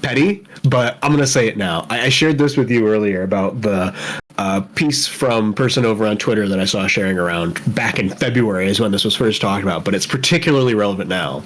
petty, but I'm going to say it now. I shared this with you earlier about the piece from person over on Twitter that I saw sharing around back in February is when this was first talked about, but it's particularly relevant now.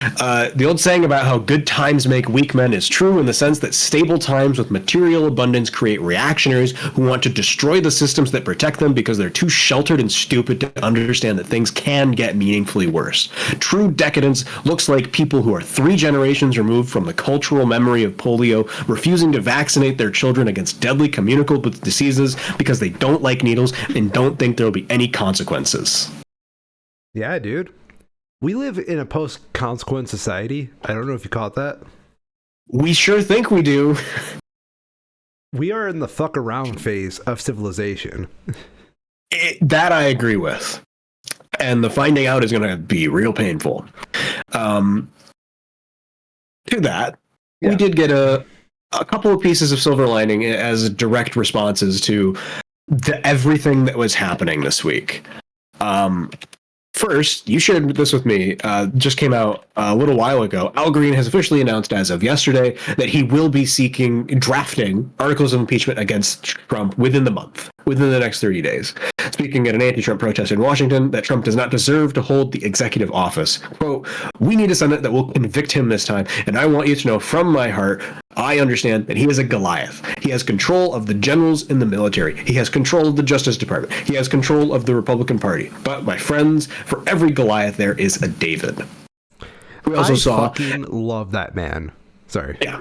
The old saying about how good times make weak men is true in the sense that stable times with material abundance create reactionaries who want to destroy the systems that protect them because they're too sheltered and stupid to understand that things can get meaningfully worse. True decadence looks like people who are 3 generations removed from the cultural memory of polio, refusing to vaccinate their children against deadly communicable diseases because they don't like needles and don't think there'll be any consequences. Yeah, dude. We live in a post-consequence society. I don't know if you call it that. We sure think we do. We are in the fuck around phase of civilization. That I agree with. And the finding out is going to be real painful. To that, we did get a couple of pieces of silver lining as direct responses to everything that was happening this week. First, you shared this with me, just came out a little while ago. Al Green has officially announced as of yesterday that he will be drafting articles of impeachment against Trump within the next 30 days. Speaking at an anti-Trump protest in Washington, that Trump does not deserve to hold the executive office. Quote, "We need a Senate that will convict him this time, and I want you to know from my heart, I understand that he is a Goliath. He has control of the generals in the military. He has control of the Justice Department. He has control of the Republican Party. But, my friends, for every Goliath, there is a David." We also fucking love that man. Sorry. Yeah.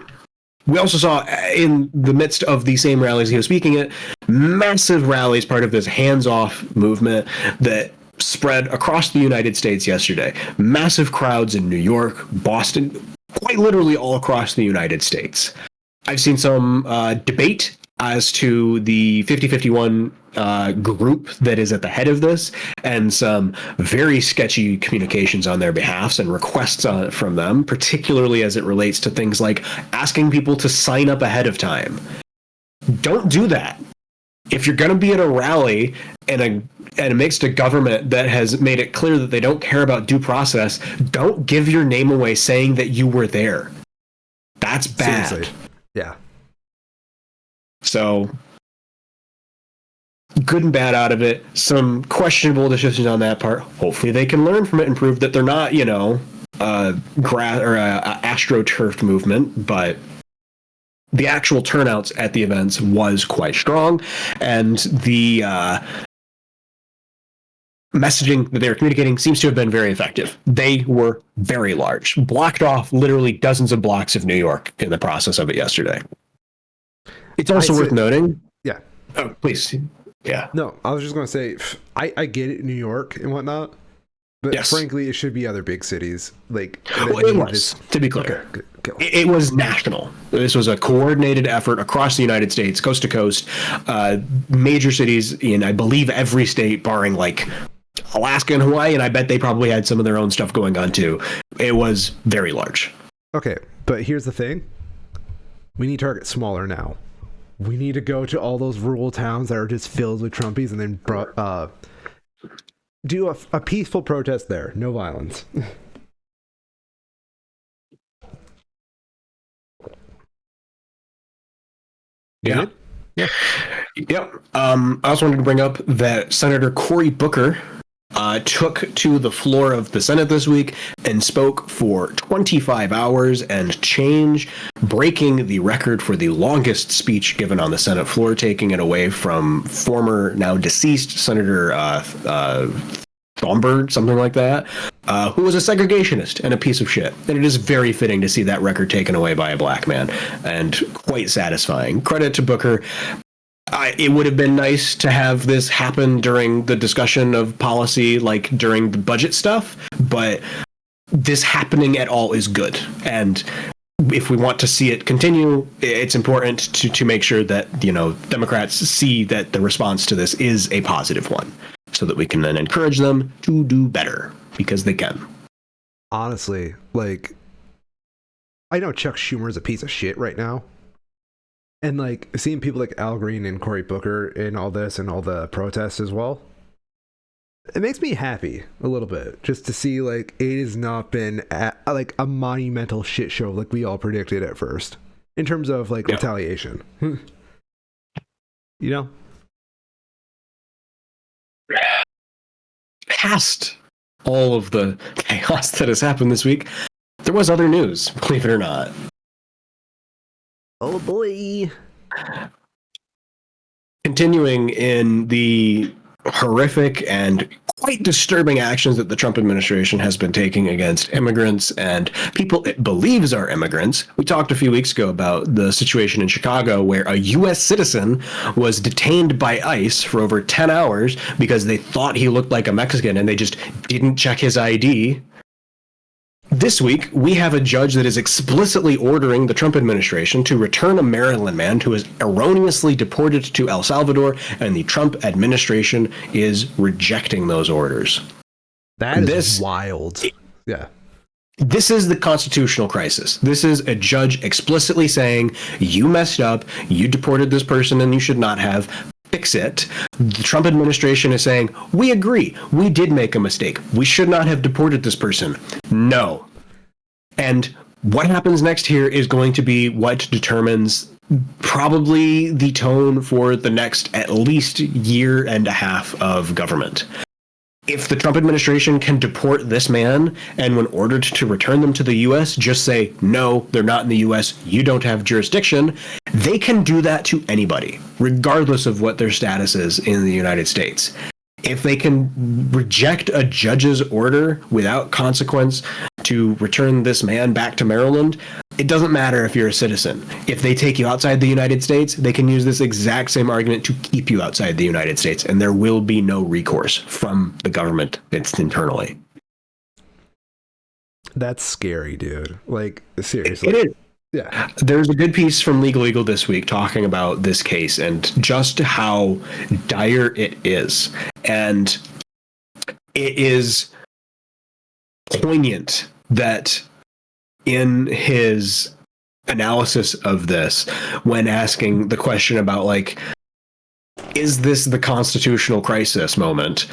We also saw in the midst of the same rallies he was speaking at, massive rallies, part of this hands-off movement that spread across the United States yesterday. Massive crowds in New York, Boston, quite literally all across the United States. I've seen some debate as to the 50-51 group that is at the head of this, and some very sketchy communications on their behalfs and requests from them, particularly as it relates to things like asking people to sign up ahead of time. Don't do that. If you're going to be at a rally and amidst a government that has made it clear that they don't care about due process, don't give your name away saying that you were there. That's bad. Seriously. Yeah. So good and bad out of it. Some questionable decisions on that part. Hopefully they can learn from it and prove that they're not, astroturfed movement, but the actual turnouts at the events was quite strong, and the messaging that they were communicating seems to have been very effective. They were very large, blocked off literally dozens of blocks of New York in the process of it yesterday. It's also worth noting. Yeah. Oh, please. Yeah. No, I was just going to say, I get it, New York and whatnot, but yes. frankly, it should be other big cities. Like, it was, to be clear. Okay. It was national. This was a coordinated effort across the United States, coast to coast, major cities in, I believe, every state, barring like Alaska and Hawaii, and I bet they probably had some of their own stuff going on too. It was very large. Okay, but here's the thing. We need to target smaller now. We need to go to all those rural towns that are just filled with Trumpies and then do a peaceful protest there. No violence. Yeah. Yeah. Yep. I also wanted to bring up that Senator Cory Booker took to the floor of the Senate this week and spoke for 25 hours and change, breaking the record for the longest speech given on the Senate floor, taking it away from former, now deceased Senator Thornburg, something like that, who was a segregationist and a piece of shit. And it is very fitting to see that record taken away by a black man, and quite satisfying. Credit to Booker. It would have been nice to have this happen during the discussion of policy, like during the budget stuff, but this happening at all is good. And if we want to see it continue, it's important to make sure that, Democrats see that the response to this is a positive one, so that we can then encourage them to do better, because they can. Honestly, like, I know Chuck Schumer is a piece of shit right now. And like seeing people like Al Green and Cory Booker in all this and all the protests as well, it makes me happy a little bit just to see like it has not been like a monumental shit show like we all predicted at first in terms of like retaliation. Past all of the chaos that has happened this week, there was other news, believe it or not. Oh boy. Continuing in the horrific and quite disturbing actions that the Trump administration has been taking against immigrants and people it believes are immigrants. We talked a few weeks ago about the situation in Chicago where a U.S. citizen was detained by ICE for over 10 hours because they thought he looked like a Mexican and they just didn't check his ID. This week, we have a judge that is explicitly ordering the Trump administration to return a Maryland man who was erroneously deported to El Salvador, and the Trump administration is rejecting those orders. That is wild. Yeah. This is the constitutional crisis. This is a judge explicitly saying, you messed up, you deported this person and you should not have. Fix it. The Trump administration is saying, we agree, we did make a mistake. We should not have deported this person. No. And what happens next here is going to be what determines probably the tone for the next at least year and a half of government. If the Trump administration can deport this man and when ordered to return them to the U.S., just say, no, they're not in the U.S., you don't have jurisdiction, they can do that to anybody, regardless of what their status is in the United States. If they can reject a judge's order without consequence to return this man back to Maryland, it doesn't matter if you're a citizen. If they take you outside the United States, they can use this exact same argument to keep you outside the United States, and there will be no recourse from the government. It's internally. That's scary, dude. Like, seriously. It is. Yeah. There's a good piece from Legal Eagle this week talking about this case and just how dire it is. And it is poignant that in his analysis of this, when asking the question about, like, is this the constitutional crisis moment,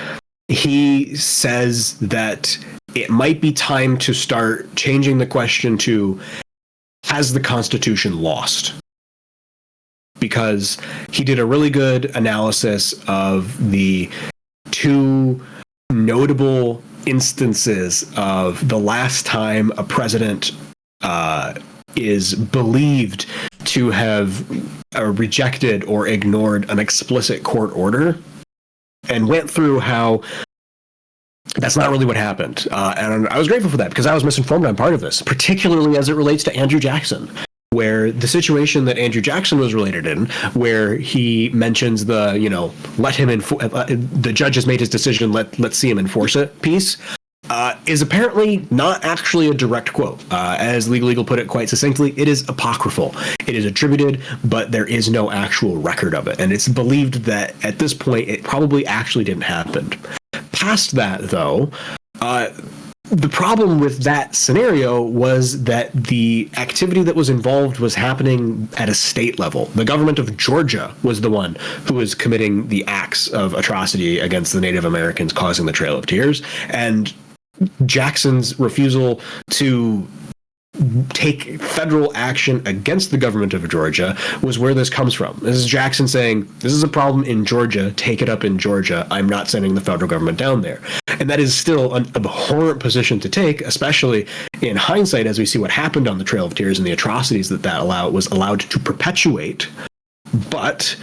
he says that it might be time to start changing the question to, has the Constitution lost? because he did a really good analysis of the two notable instances of the last time a president is believed to have rejected or ignored an explicit court order, and went through how that's not really what happened. And I was grateful for that, because I was misinformed on part of this, particularly as it relates to Andrew Jackson, where the situation that Andrew Jackson was related in, where he mentions the, let him the judge has made his decision, let's see him enforce it piece, is apparently not actually a direct quote. As Legal put it quite succinctly, it is apocryphal. It is attributed, but there is no actual record of it. And it's believed that at this point, it probably actually didn't happen. Past that, though, the problem with that scenario was that the activity that was involved was happening at a state level. The government of Georgia was the one who was committing the acts of atrocity against the Native Americans, causing the Trail of Tears. And Jackson's refusal to take federal action against the government of Georgia was where this comes from. This is Jackson saying, this is a problem in Georgia, take it up in Georgia. I'm not sending the federal government down there. And that is still an abhorrent position to take, especially in hindsight, as we see what happened on the Trail of Tears and the atrocities that was allowed to perpetuate. But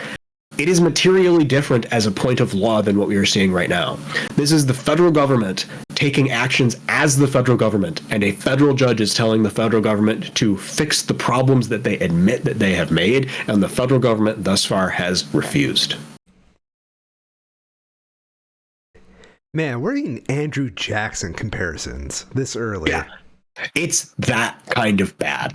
it is materially different as a point of law than what we are seeing right now. This is the federal government taking actions as the federal government, and a federal judge is telling the federal government to fix the problems that they admit that they have made, and the federal government thus far has refused. Man, we're getting Andrew Jackson comparisons this early. Yeah, it's that kind of bad.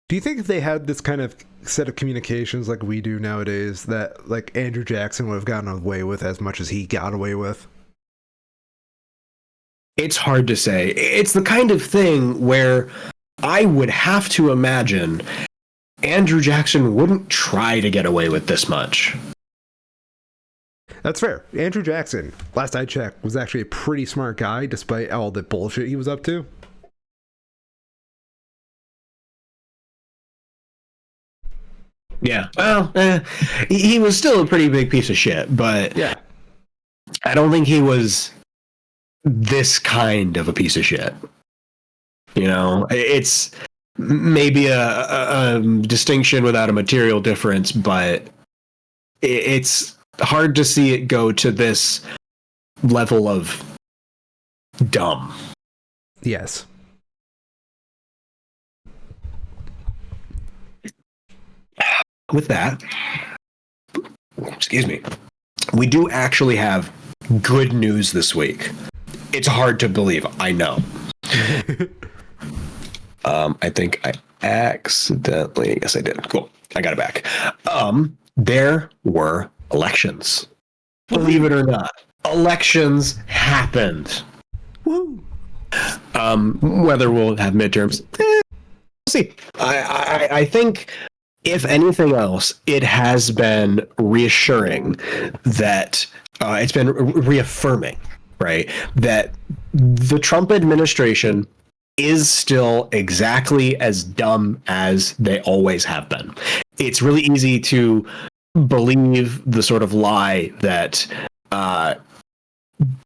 Do you think if they had this kind of set of communications like we do nowadays, that like Andrew Jackson would have gotten away with as much as he got away with? It's hard to say. It's the kind of thing where I would have to imagine Andrew Jackson wouldn't try to get away with this much. That's fair. Andrew Jackson, last I checked, was actually a pretty smart guy despite all the bullshit he was up to. Yeah, well, he was still a pretty big piece of shit, but yeah, I don't think he was this kind of a piece of shit. It's maybe a distinction without a material difference, but it's hard to see it go to this level of dumb. Yes. With that, excuse me, we do actually have good news this week. It's hard to believe, I know. I think I accidentally, yes I did. Cool, I got it back. There were elections. Believe it or not, elections happened. Woo! Whether we'll have midterms, we'll see. I think, if anything else, it has been reassuring that it's been reaffirming, right, that the Trump administration is still exactly as dumb as they always have been. It's really easy to believe the sort of lie that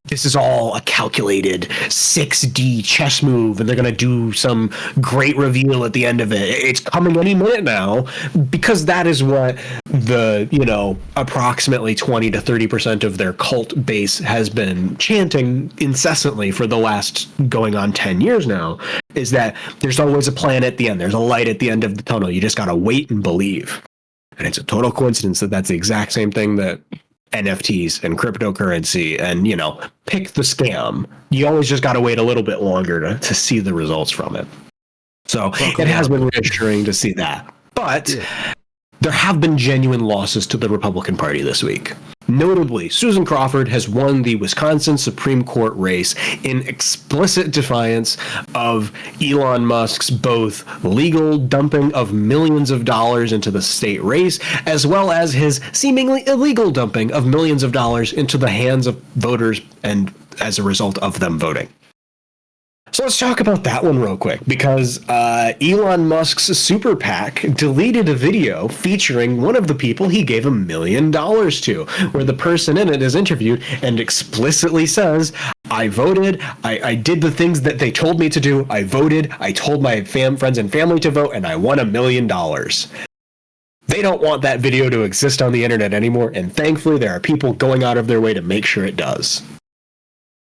this is all a calculated 6D chess move and they're going to do some great reveal at the end of it. It's coming any minute now, because that is what the, approximately 20 to 30% of their cult base has been chanting incessantly for the last going on 10 years now, is that there's always a plan at the end. There's a light at the end of the tunnel. You just got to wait and believe. And it's a total coincidence that that's the exact same thing that NFTs and cryptocurrency and, pick the scam. You always just got to wait a little bit longer to see the results from it. So it has been reassuring to see that. But there have been genuine losses to the Republican Party this week. Notably, Susan Crawford has won the Wisconsin Supreme Court race in explicit defiance of Elon Musk's both legal dumping of millions of dollars into the state race, as well as his seemingly illegal dumping of millions of dollars into the hands of voters and as a result of them voting. So let's talk about that one real quick, because Elon Musk's super PAC deleted a video featuring one of the people he gave $1 million to, where the person in it is interviewed and explicitly says, I voted, I did the things that they told me to do, I voted, I told my friends and family to vote, and I won $1 million. They don't want that video to exist on the internet anymore, and thankfully there are people going out of their way to make sure it does.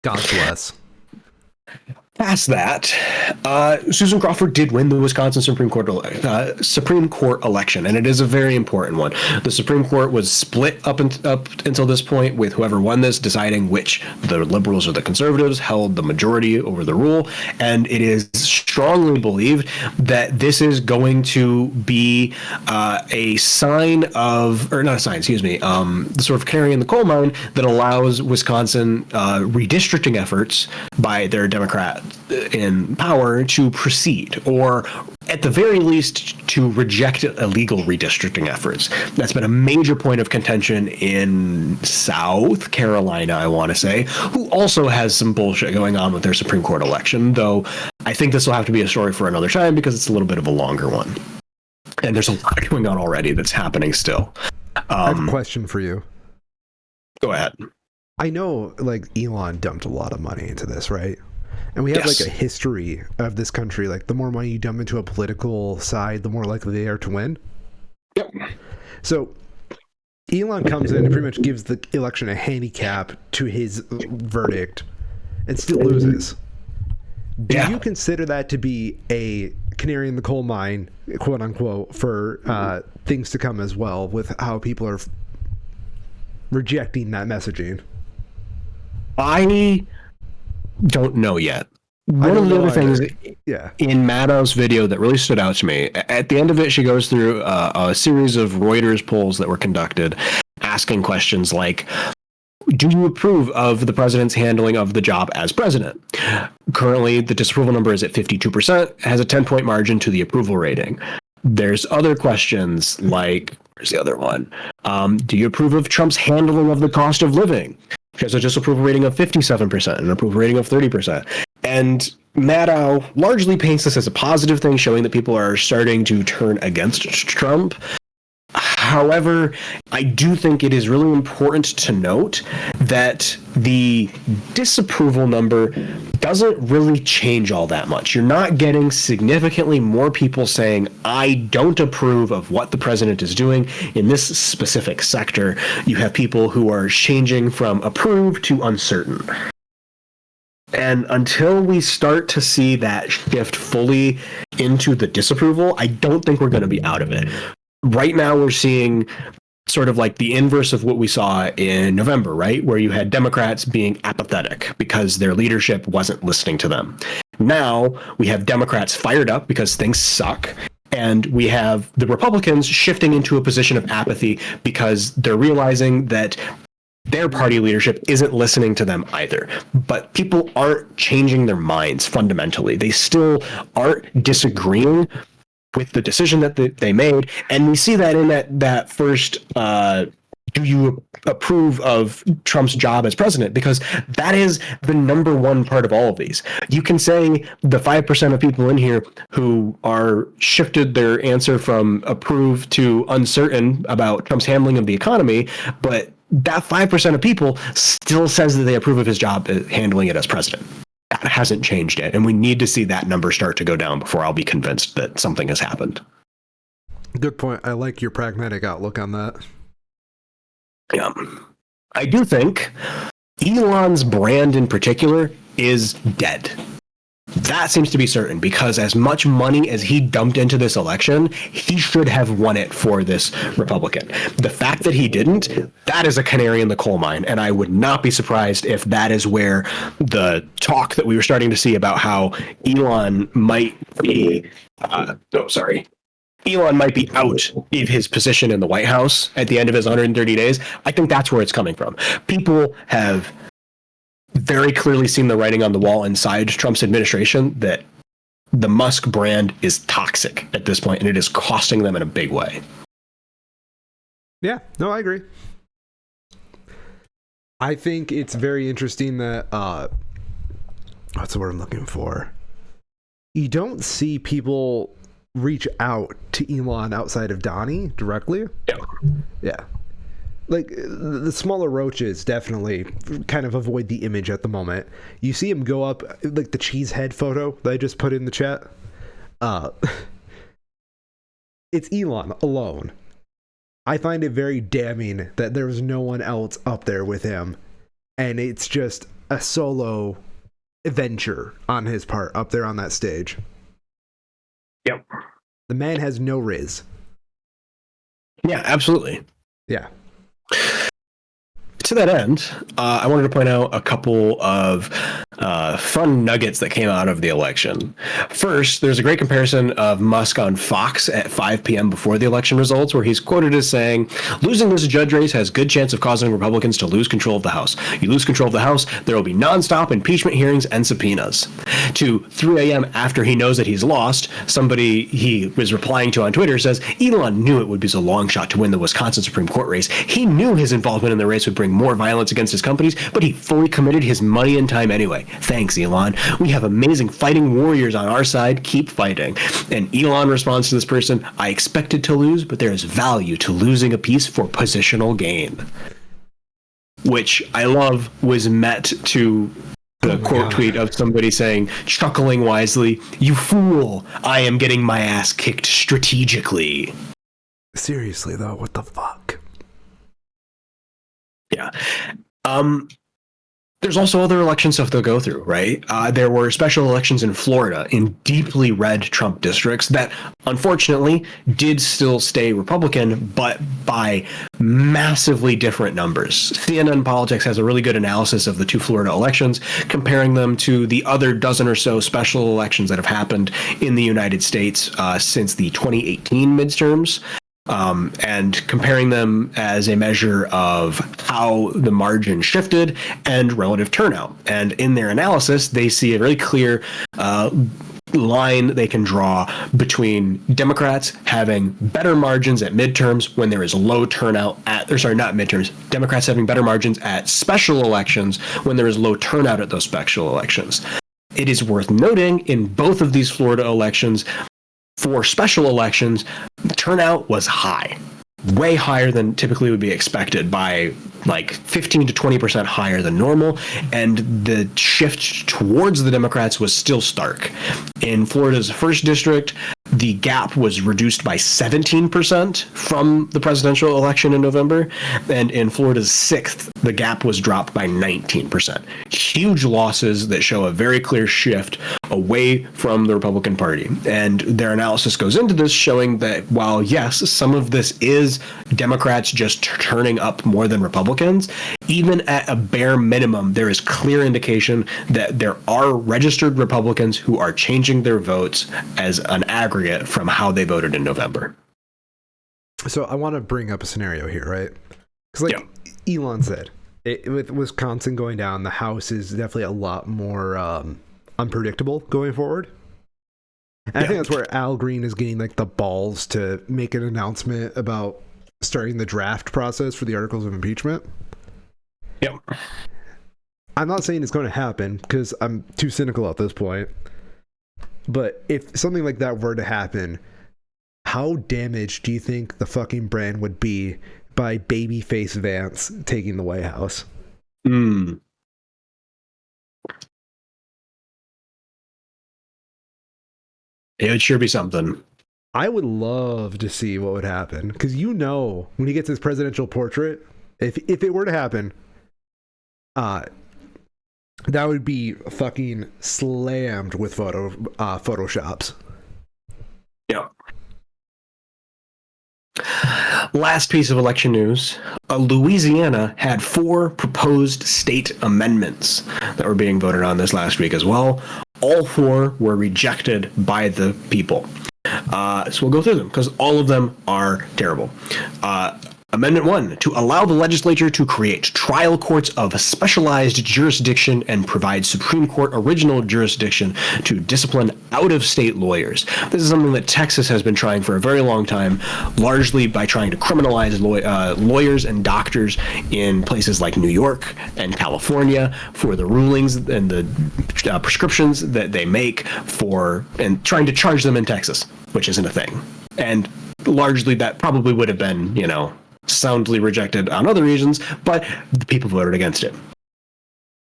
God bless. Past that, Susan Crawford did win the Wisconsin Supreme Court election, and it is a very important one. The Supreme Court was split up until this point, with whoever won this deciding which the liberals or the conservatives held the majority over the rule, and it is strongly believed that this is going to be a sign of, or not a sign, excuse me, the sort of canary in the coal mine that allows Wisconsin redistricting efforts by their Democrat in power to proceed, or at the very least to reject illegal redistricting efforts. That's been a major point of contention in South Carolina, I want to say, who also has some bullshit going on with their Supreme Court election, though I think this will have to be a story for another time because it's a little bit of a longer one. And there's a lot going on already that's happening still. I have a question for you. Go ahead. I know, like, Elon dumped a lot of money into this, right? And we have like a history of this country. Like, the more money you dump into a political side, the more likely they are to win. Yep. So Elon comes in and pretty much gives the election a handicap to his verdict and still loses. Do you consider that to be a canary in the coal mine, quote unquote, for things to come as well, with how people are rejecting that messaging? I don't know yet. One of the other things in Maddow's video that really stood out to me, at the end of it, she goes through a series of Reuters polls that were conducted, asking questions like, do you approve of the president's handling of the job as president? Currently, the disapproval number is at 52%, has a 10-point margin to the approval rating. There's other questions like, where's the other one? Do you approve of Trump's handling of the cost of living? She has a disapproval rating of 57% and an approval rating of 30%. And Maddow largely paints this as a positive thing, showing that people are starting to turn against Trump. However, I do think it is really important to note that the disapproval number doesn't really change all that much. You're not getting significantly more people saying, I don't approve of what the president is doing in this specific sector. You have people who are changing from approve to uncertain. And until we start to see that shift fully into the disapproval, I don't think we're going to be out of it. Right now, we're seeing sort of like the inverse of what we saw in November, right? Where you had Democrats being apathetic because their leadership wasn't listening to them. Now we have Democrats fired up because things suck. And we have the Republicans shifting into a position of apathy because they're realizing that their party leadership isn't listening to them either. But people aren't changing their minds fundamentally. They still aren't disagreeing with the decision that they made, and we see that in that first do you approve of Trump's job as president, because that is the number one part of all of these. You can say the 5% of people in here who are shifted their answer from approve to uncertain about Trump's handling of the economy, but that 5% of people still says that they approve of his job handling it as president. That hasn't changed yet, and we need to see that number start to go down before I'll be convinced that something has happened. Good point. I like your pragmatic outlook on that. Yeah. I do think Elon's brand in particular is dead. That seems to be certain, because as much money as he dumped into this election, he should have won it for this Republican. The fact that he didn't, that is a canary in the coal mine, and I would not be surprised if that is where the talk that we were starting to see about how Elon might be Elon might be out of his position in the White House at the end of his 130 days. I think that's where it's coming from. People have very clearly seen the writing on the wall inside Trump's administration that the Musk brand is toxic at this point, and it is costing them in a big way. Yeah, no, I agree. I think it's very interesting that what's the word I'm looking for? You don't see people reach out to Elon outside of Donnie directly. Yeah. Like, the smaller roaches definitely kind of avoid the image at the moment. You see him go up, like the cheese head photo that I just put in the chat. It's Elon alone. I find it very damning that there's no one else up there with him. And it's just a solo adventure on his part up there on that stage. Yep. The man has no riz. Yeah, absolutely. Yeah. To that end, I wanted to point out a couple of fun nuggets that came out of the election. First, there's a great comparison of Musk on Fox at 5 p.m. before the election results, where he's quoted as saying, "Losing this judge race has good chance of causing Republicans to lose control of the House. You lose control of the House, there will be nonstop impeachment hearings and subpoenas." To 3 a.m. after he knows that he's lost, somebody he was replying to on Twitter says, "Elon knew it would be a long shot to win the Wisconsin Supreme Court race. He knew his involvement in the race would bring more violence against his companies, but he fully committed his money and time anyway. Thanks, Elon. We have amazing fighting warriors on our side. Keep fighting." And Elon responds to this person, "I expected to lose, but there is value to losing a piece for positional gain." Which I love was met to the quote tweet of somebody saying, chuckling wisely, "You fool, I am getting my ass kicked strategically." Seriously, though, what the fuck? Yeah. There's also other election stuff they'll go through, right? There were special elections in Florida in deeply red Trump districts that unfortunately did still stay Republican, but by massively different numbers. CNN Politics has a really good analysis of the two Florida elections, comparing them to the other dozen or so special elections that have happened in the United States since the 2018 midterms. And comparing them as a measure of how the margin shifted and relative turnout. And in their analysis, they see a very clear line they can draw between Democrats having better margins at midterms when there is low turnout Democrats having better margins at special elections when there is low turnout at those special elections. It is worth noting in both of these Florida elections, for special elections, turnout was high, way higher than typically would be expected, by like 15 to 20% higher than normal, and the shift towards the Democrats was still stark. In Florida's first district, the gap was reduced by 17% from the presidential election in November, and in Florida's 6th, the gap was dropped by 19%. Huge losses that show a very clear shift away from the Republican Party. And their analysis goes into this, showing that while, yes, some of this is Democrats just turning up more than Republicans, even at a bare minimum, there is clear indication that there are registered Republicans who are changing their votes as an aggregate from how they voted in November. So I want to bring up a scenario here, right? Because Elon said, with Wisconsin going down, the House is definitely a lot more unpredictable going forward. And I think that's where Al Green is getting like the balls to make an announcement about starting the draft process for the articles of impeachment. Yep. I'm not saying it's going to happen because I'm too cynical at this point. But if something like that were to happen, how damaged do you think the fucking brand would be by babyface Vance taking the White House? It would sure be something. I would love to see what would happen, because when he gets his presidential portrait, if it were to happen, that would be fucking slammed with photoshops. Yeah. Last piece of election news. Louisiana had 4 proposed state amendments that were being voted on this last week as well. All 4 were rejected by the people. So we'll go through them because all of them are terrible. Amendment 1, to allow the legislature to create trial courts of specialized jurisdiction and provide Supreme Court original jurisdiction to discipline out-of-state lawyers. This is something that Texas has been trying for a very long time, largely by trying to criminalize lawyers and doctors in places like New York and California for the rulings and the prescriptions that they make for, and trying to charge them in Texas, which isn't a thing. And largely that probably would have been, soundly rejected on other reasons, but the people voted against it.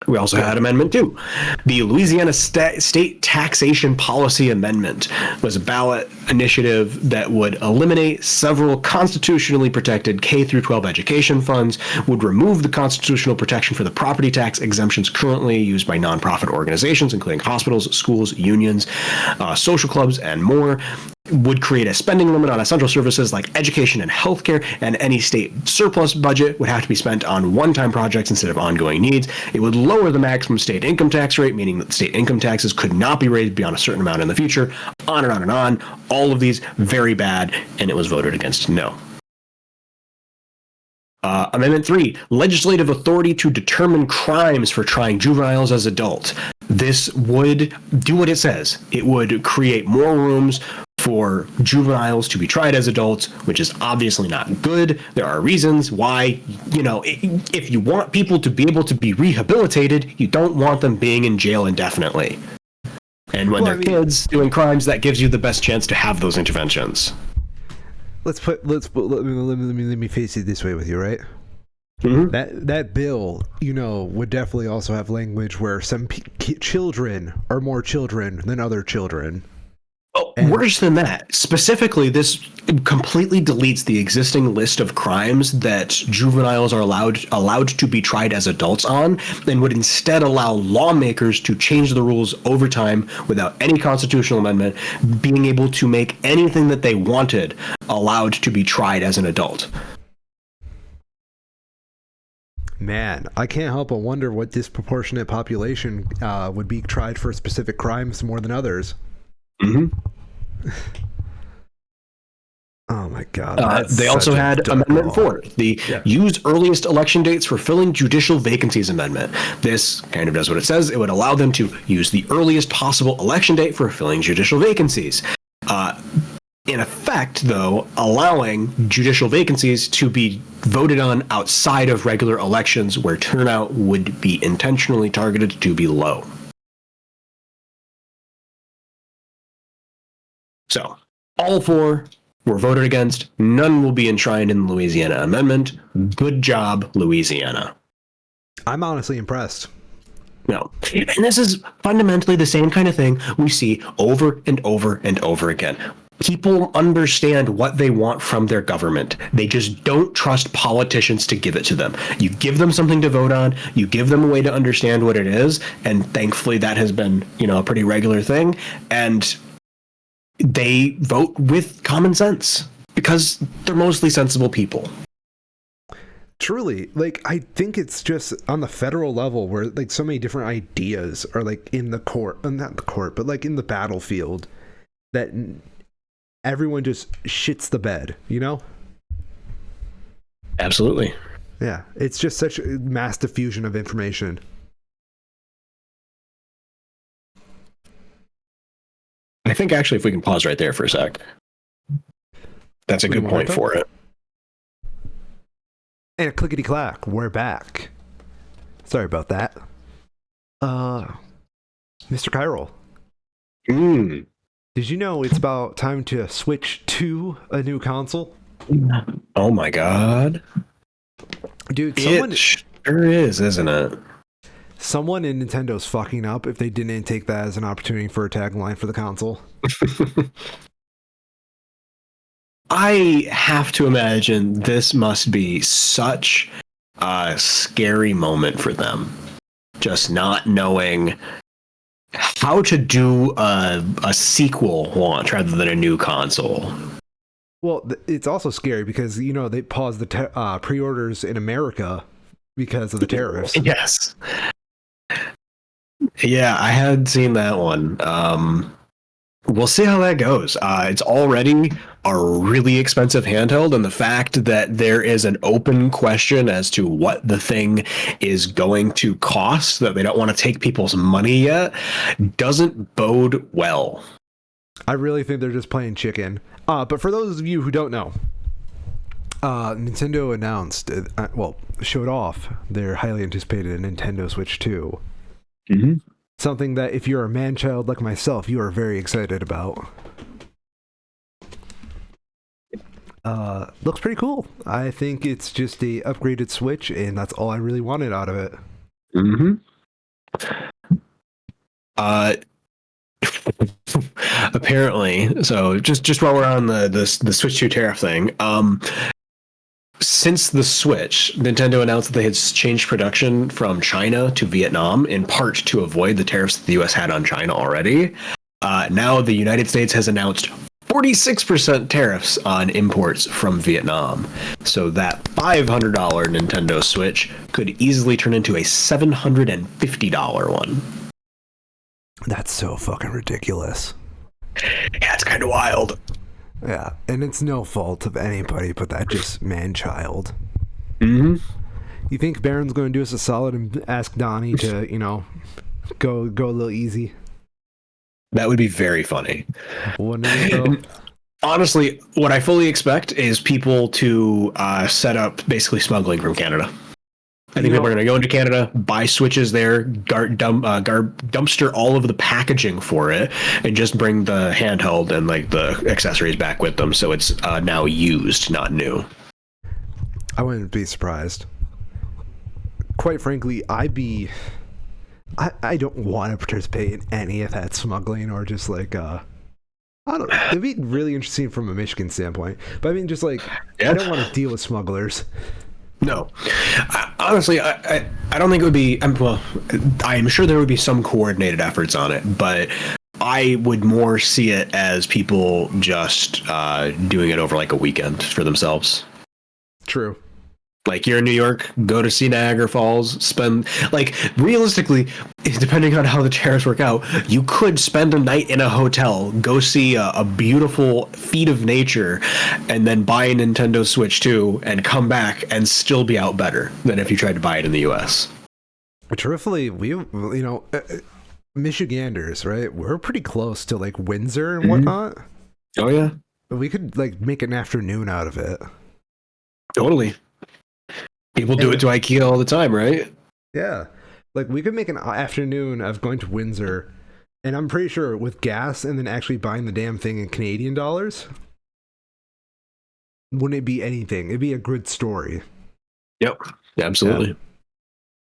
We also had Amendment 2. The Louisiana State Taxation Policy Amendment was a ballot initiative that would eliminate several constitutionally protected K-12 education funds, would remove the constitutional protection for the property tax exemptions currently used by nonprofit organizations, including hospitals, schools, unions, social clubs, and more, would create a spending limit on essential services like education and healthcare, and any state surplus budget would have to be spent on one-time projects instead of ongoing needs. It would lower the maximum state income tax rate, meaning that state income taxes could not be raised beyond a certain amount in the future, on and on and on. All of these very bad, and it was voted against no. Amendment 3, legislative authority to determine crimes for trying juveniles as adults. This would do what it says. It would create more rooms for juveniles to be tried as adults, which is obviously not good. There are reasons why, if you want people to be able to be rehabilitated, you don't want them being in jail indefinitely. And when they're kids doing crimes, that gives you the best chance to have those interventions. Let me face it this way with you, right? Mm-hmm. That bill, would definitely also have language where some children are more children than other children. Oh, worse than that. Specifically, this completely deletes the existing list of crimes that juveniles are allowed to be tried as adults on, and would instead allow lawmakers to change the rules over time without any constitutional amendment, being able to make anything that they wanted allowed to be tried as an adult. Man, I can't help but wonder what disproportionate population would be tried for specific crimes more than others. Mm-hmm. Oh my God. They also had Amendment 4, the use earliest election dates for filling judicial vacancies amendment. This kind of does what it says. It would allow them to use the earliest possible election date for filling judicial vacancies. In effect, though, allowing judicial vacancies to be voted on outside of regular elections where turnout would be intentionally targeted to be low. So, all 4 were voted against. None will be enshrined in the Louisiana Amendment. Good job, Louisiana. I'm honestly impressed. No. And this is fundamentally the same kind of thing we see over and over and over again. People understand what they want from their government. They just don't trust politicians to give it to them. You give them something to vote on, you give them a way to understand what it is, and thankfully that has been, a pretty regular thing. And they vote with common sense because they're mostly sensible people. Truly, I think it's just on the federal level where so many different ideas are in the court, not the court, but in the battlefield, that everyone just shits the bed, Absolutely. Yeah, it's just such a mass diffusion of information. I think actually if we can pause right there for a sec. That's a good point for it. And a clickety-clack, we're back. Sorry about that. Mr. Chiral. Did you know it's about time to switch to a new console? Oh my God. Dude, someone... It sure is, isn't it? Someone in Nintendo's fucking up if they didn't take that as an opportunity for a tagline for the console. I have to imagine this must be such a scary moment for them. Just not knowing how to do a sequel launch rather than a new console. Well, it's also scary because, they paused the pre-orders in America because of the tariffs. Yes. Yeah, I had seen that one. We'll see how that goes. It's already a really expensive handheld, and the fact that there is an open question as to what the thing is going to cost, that they don't want to take people's money yet, doesn't bode well. I really think they're just playing chicken. But for those of you who don't know, Nintendo announced, showed off their highly anticipated Nintendo Switch 2. Mm-hmm. Something that if you're a man-child like myself, you are very excited about. Looks pretty cool. I think it's just a upgraded Switch, and that's all I really wanted out of it. Mm-hmm. Apparently, so just while we're on the Switch 2 tariff thing, since the Switch, Nintendo announced that they had changed production from China to Vietnam, in part to avoid the tariffs that the US had on China already. Now the United States has announced 46% tariffs on imports from Vietnam. So that $500 Nintendo Switch could easily turn into a $750 one. That's so fucking ridiculous. Yeah, it's kind of wild. Yeah, and it's no fault of anybody but that just man-child. Mm-hmm. You think Baron's going to do us a solid and ask Donnie to, go a little easy? That would be very funny. Wouldn't it, though? Honestly, what I fully expect is people to set up basically smuggling from Canada. I think people are going to go into Canada, buy Switches there, dumpster all of the packaging for it, and just bring the handheld and like the accessories back with them, so it's now used, not new. I wouldn't be surprised. Quite frankly, I don't want to participate in any of that smuggling or just like I don't know. It'd be really interesting from a Michigan standpoint, but I mean, just like I don't want to deal with smugglers. No, honestly, I don't think it would be. I'm sure there would be some coordinated efforts on it, but I would more see it as people just doing it over like a weekend for themselves. True. Like, you're in New York, go to see Niagara Falls, spend, like, realistically, depending on how the tariffs work out, you could spend a night in a hotel, go see a beautiful feat of nature, and then buy a Nintendo Switch 2 and come back and still be out better than if you tried to buy it in the US. Truthfully, Michiganders, right? We're pretty close to like Windsor and whatnot. Oh yeah, we could like make an afternoon out of it. Totally. People do it to IKEA all the time, right? Yeah, like we could make an afternoon of going to Windsor, and I'm pretty sure with gas and then actually buying the damn thing in Canadian dollars, wouldn't it be anything? It'd be a good story. Yep, absolutely. Yeah.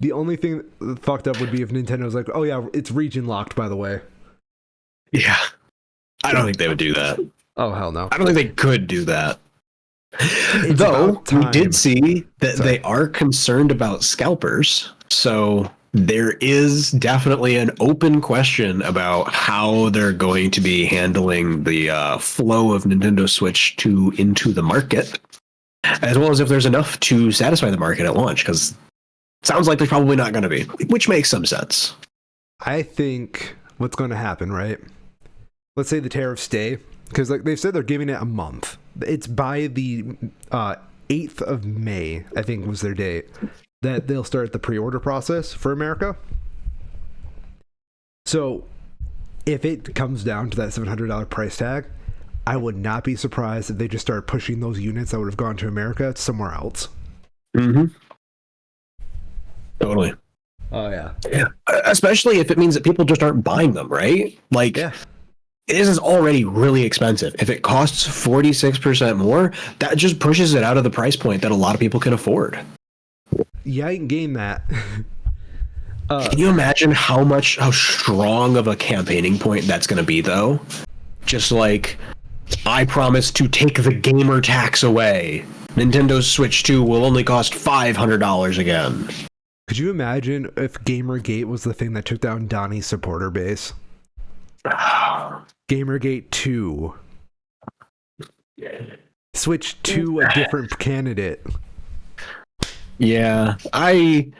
The only thing that fucked up would be if Nintendo's like, oh yeah, it's region locked, by the way. Yeah. I don't think they would do that. Oh, hell no. I don't think they could do that. Though, we did see that they are concerned about scalpers. So there is definitely an open question about how they're going to be handling the flow of Nintendo Switch 2 into the market, as well as if there's enough to satisfy the market at launch, because sounds like there's probably not going to be, which makes some sense. I think what's going to happen, right? Let's say the tariffs stay, because like they've said they're giving it a month. It's by the 8th of May, I think was their date, that they'll start the pre-order process for America. So if it comes down to that $700 price tag, I would not be surprised if they just start pushing those units that would have gone to America somewhere else. Mm-hmm. Totally. Oh, yeah. Yeah. Especially if it means that people just aren't buying them, right? Like, yeah. This is already really expensive. If it costs 46% more, that just pushes it out of the price point that a lot of people can afford. Yeah, I can gain that. Can you imagine how strong of a campaigning point that's going to be, though? Just like, I promise to take the gamer tax away. Nintendo Switch 2 will only cost $500 again. Could you imagine if Gamergate was the thing that took down Donnie's supporter base? Gamergate 2. Switch to a different candidate. Yeah, I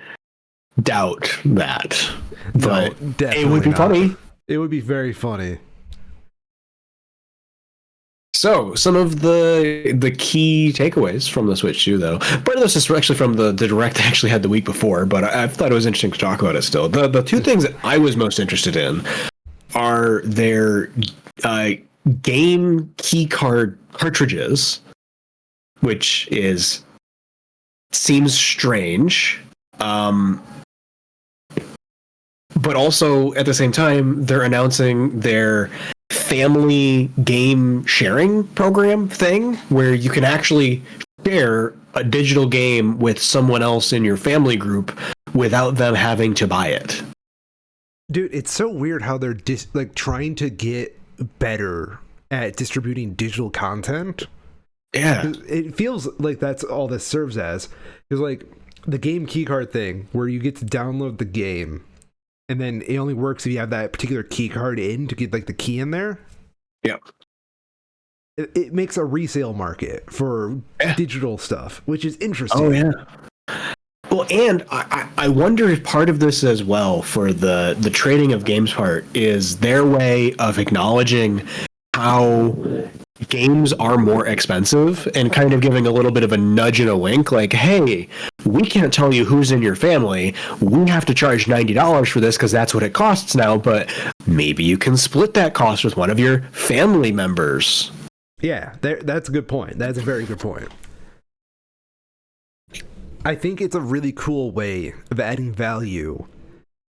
doubt that. But it would be funny. It would be very funny. So, some of the key takeaways from the Switch 2, though. Part of this is actually from the Direct they actually had the week before, but I thought it was interesting to talk about it still. The two things that I was most interested in are their game key card cartridges, which seems strange. But also, at the same time, they're announcing their family game sharing program thing where you can actually share a digital game with someone else in your family group without them having to buy it. Dude, it's so weird how they're trying to get better at distributing digital content. Yeah. It feels like that's all this serves as. Because, like, the game keycard thing, where you get to download the game, and then it only works if you have that particular key card in to get, like, the key in there. Yep. It makes a resale market for digital stuff, which is interesting. Oh, yeah. Well, and I wonder if part of this as well for the trading of games part is their way of acknowledging how games are more expensive and kind of giving a little bit of a nudge and a wink, like, hey, we can't tell you who's in your family. We have to charge $90 for this because that's what it costs now, but maybe you can split that cost with one of your family members. Yeah, that's a good point. That's a very good point. I think it's a really cool way of adding value,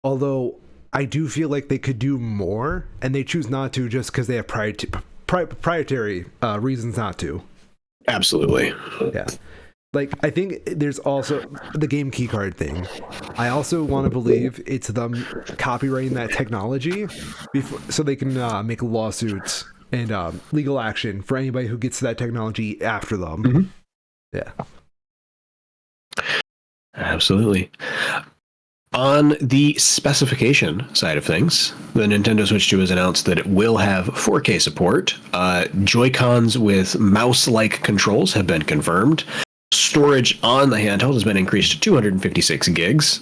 although I do feel like they could do more, and they choose not to just because they have proprietary reasons not to. Absolutely. Yeah. Like, I think there's also the game keycard thing. I also want to believe it's them copyrighting that technology so they can make lawsuits and legal action for anybody who gets that technology after them. Mm-hmm. Yeah. Absolutely. On the specification side of things, the Nintendo Switch 2 has announced that it will have 4K support. Joy-Cons with mouse-like controls have been confirmed. Storage on the handheld has been increased to 256 gigs,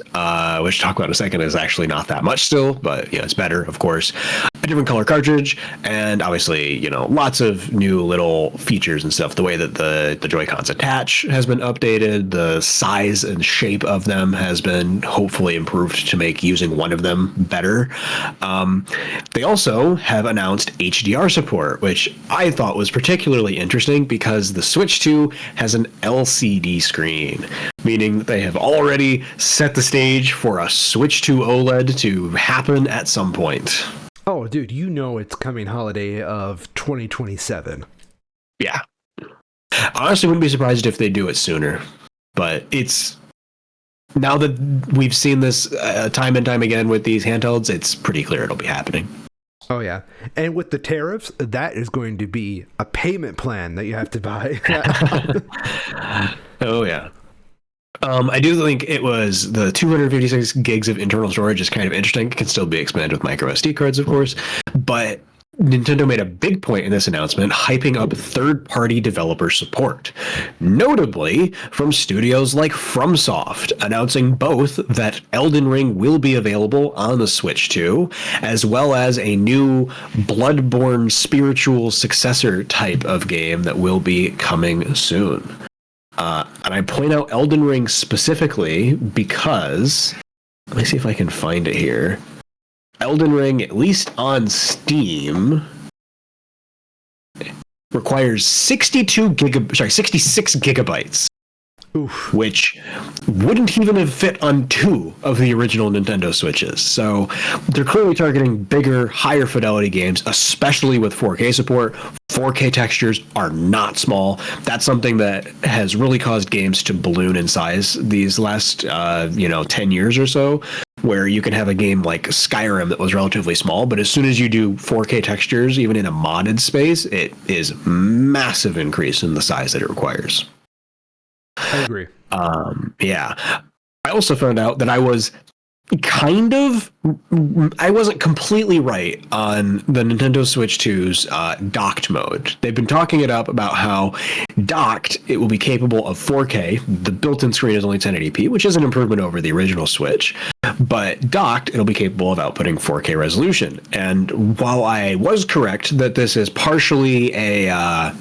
which talk about in a second is actually not that much still, but it's better, of course. A different color cartridge, and obviously, lots of new little features and stuff. The way that the Joy-Cons attach has been updated. The size and shape of them has been hopefully improved to make using one of them better. They also have announced HDR support, which I thought was particularly interesting because the Switch 2 has an LCD screen, meaning that they have already set the stage for a Switch 2 OLED to happen at some point. Oh, dude, it's coming holiday of 2027. Yeah. Honestly, wouldn't be surprised if they do it sooner. But it's... Now that we've seen this time and time again with these handhelds, it's pretty clear it'll be happening. Oh, yeah. And with the tariffs, that is going to be a payment plan that you have to buy. Oh, yeah. I do think it was the 256 gigs of internal storage is kind of interesting. It can still be expanded with micro SD cards, of course. But Nintendo made a big point in this announcement, hyping up third-party developer support, notably from studios like FromSoft, announcing both that Elden Ring will be available on the Switch 2, as well as a new Bloodborne spiritual successor type of game that will be coming soon. And I point out Elden Ring specifically because, let me see if I can find it here. Elden Ring, at least on Steam, requires 66 gigabytes. Oof. Which wouldn't even have fit on 2 of the original Nintendo Switches. So they're clearly targeting bigger, higher fidelity games, especially with 4K support. 4K textures are not small. That's something that has really caused games to balloon in size these last 10 years or so, where you can have a game like Skyrim that was relatively small, but as soon as you do 4K textures, even in a modded space, it is massive increase in the size that it requires. I agree. Yeah. I also found out that I wasn't completely right on the Nintendo Switch 2's docked mode. They've been talking it up about how docked, it will be capable of 4K. The built-in screen is only 1080p, which is an improvement over the original Switch. but docked, it'll be capable of outputting 4K resolution. And while I was correct that this is partially a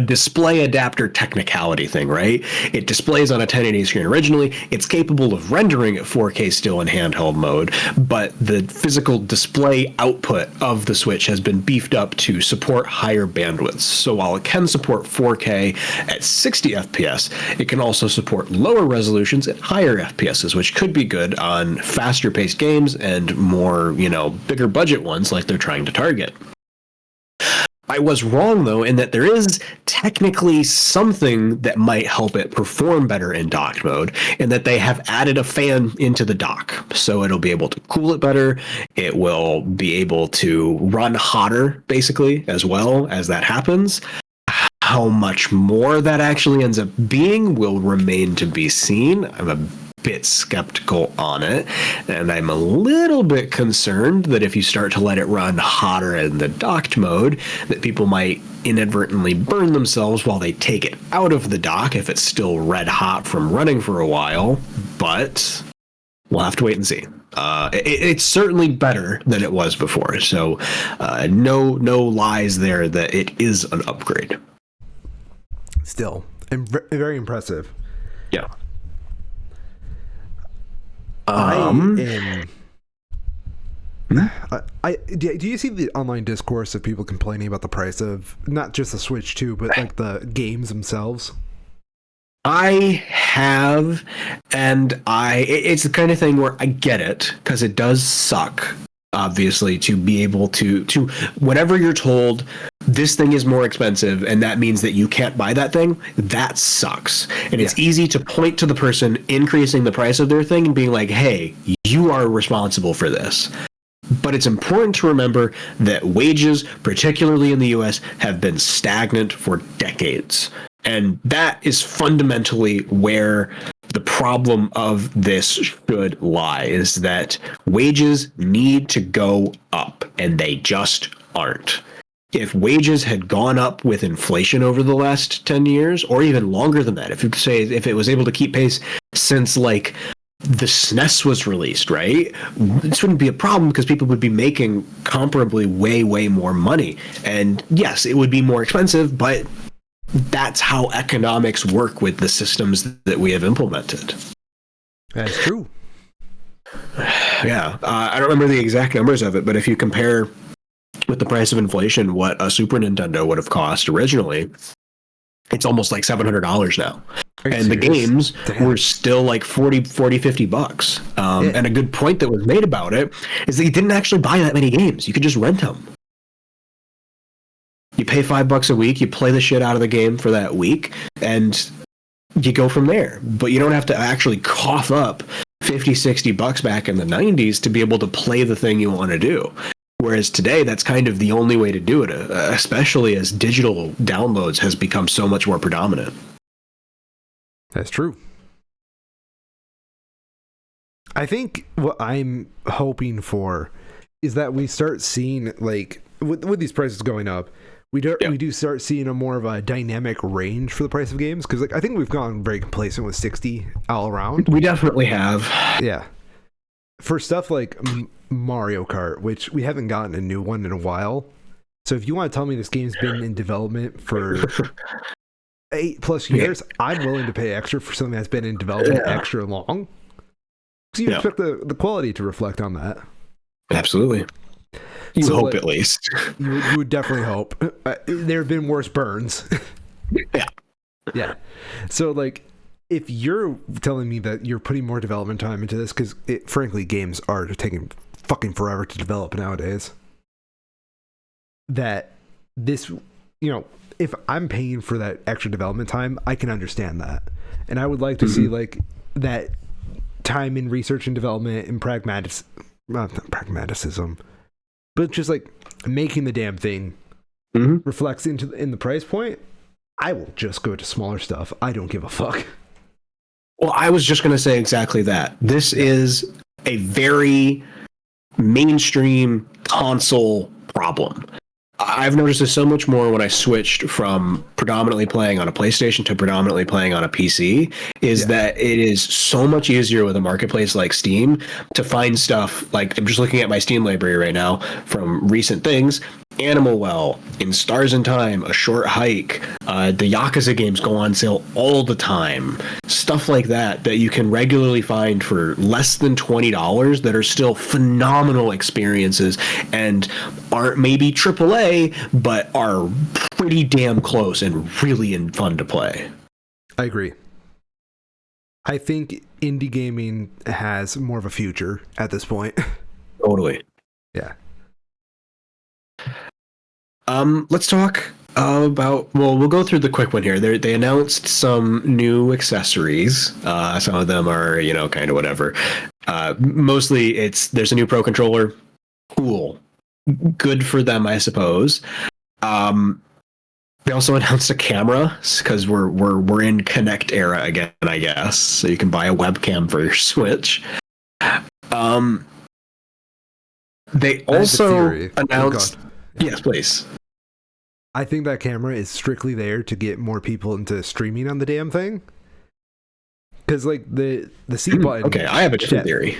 display adapter technicality thing, right? It displays on a 1080 screen originally. It's capable of rendering at 4K still in handheld mode, but the physical display output of the Switch has been beefed up to support higher bandwidths. So while it can support 4K at 60 FPS, it can also support lower resolutions at higher FPSs, which could be good on faster paced games and more, bigger budget ones like they're trying to target. I was wrong, though, in that there is technically something that might help it perform better in docked mode, in that they have added a fan into the dock. So it'll be able to cool it better. It will be able to run hotter, basically, as well as that happens. How much more that actually ends up being will remain to be seen. I'm a bit skeptical on it, and I'm a little bit concerned that if you start to let it run hotter in the docked mode, that people might inadvertently burn themselves while they take it out of the dock if it's still red hot from running for a while. But we'll have to wait and see. It's certainly better than it was before, so no lies there that it is an upgrade. Still, and very impressive. Yeah. Do you see the online discourse of people complaining about the price of not just the Switch too, but like the games themselves? I have, and it's the kind of thing where I get it, because it does suck, obviously, to be able to whenever you're told this thing is more expensive and that means that you can't buy that thing, that sucks. And it's easy to point to the person increasing the price of their thing and being like, hey, you are responsible for this. But it's important to remember that wages, particularly in the US, have been stagnant for decades. And that is fundamentally where the problem of this should lie, is that wages need to go up, and they just aren't. If wages had gone up with inflation over the last 10 years, or even longer than that, if it was able to keep pace since like the SNES was released, right? This wouldn't be a problem because people would be making comparably way more money. And yes, it would be more expensive, but that's how economics work with the systems that we have implemented. That's true. Yeah. I don't remember the exact numbers of it, but if you compare with the price of inflation what a Super Nintendo would have cost originally, it's almost like $700 now. And the games were still like 40, 50 bucks. And a good point that was made about it is that you didn't actually buy that many games. You could just rent them. You pay $5 a week, you play the shit out of the game for that week, and you go from there. But you don't have to actually cough up 50, 60 bucks back in the 90s to be able to play the thing you want to do. Whereas today, that's kind of the only way to do it, especially as digital downloads has become so much more predominant. That's true. I think what I'm hoping for is that we start seeing, like, with these prices going up, we do start seeing a more of a dynamic range for the price of games, because like I think we've gone very complacent with 60 all around. We definitely have. Yeah. For stuff like Mario Kart, which we haven't gotten a new one in a while. So if you want to tell me this game's been in development for 8+ years, I'm willing to pay extra for something that's been in development extra long. So you expect the quality to reflect on that. Absolutely. You hope, like, at least. You would definitely hope. There have been worse burns. Yeah. So, like, if you're telling me that you're putting more development time into this, because frankly, games are taking fucking forever to develop nowadays, that this, if I'm paying for that extra development time, I can understand that. And I would like to see, like, that time in research and development and not pragmatism, but just like making the damn thing reflects in the price point. I will just go to smaller stuff. I don't give a fuck. Well, I was just going to say exactly that. This is a very mainstream console problem. I've noticed this so much more when I switched from predominantly playing on a PlayStation to predominantly playing on a PC, is that it is so much easier with a marketplace like Steam to find stuff. Like, I'm just looking at my Steam library right now from recent things. Animal Well, In Stars in Time, A Short Hike, the Yakuza games go on sale all the time. Stuff like that you can regularly find for less than $20 that are still phenomenal experiences and aren't maybe AAA, but are pretty damn close and really fun to play. I agree. I think indie gaming has more of a future at this point. Totally. Yeah. Let's talk about, well, we'll go through the quick one here. They announced some new accessories. Some of them are, kind of whatever. Mostly there's a new Pro controller. Cool. Good for them, I suppose. They also announced a camera because we're in Kinect era again, I guess. So you can buy a webcam for your Switch. They also announced. Yes, please. I think that camera is strictly there to get more people into streaming on the damn thing. Because, like, the C button... Okay, I have a different theory.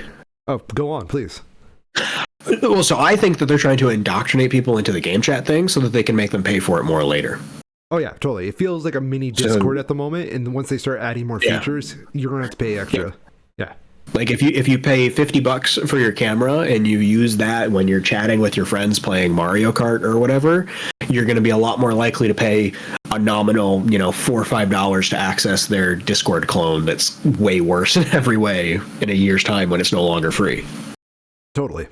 Oh, go on, please. Well, so I think that they're trying to indoctrinate people into the game chat thing so that they can make them pay for it more later. Oh, yeah, totally. It feels like a mini Discord at the moment, and once they start adding more features, you're going to have to pay extra. Yeah. Like, if you pay $50 for your camera and you use that when you're chatting with your friends playing Mario Kart or whatever, you're going to be a lot more likely to pay a nominal, $4 or $5 to access their Discord clone that's way worse in every way in a year's time when it's no longer free. Totally.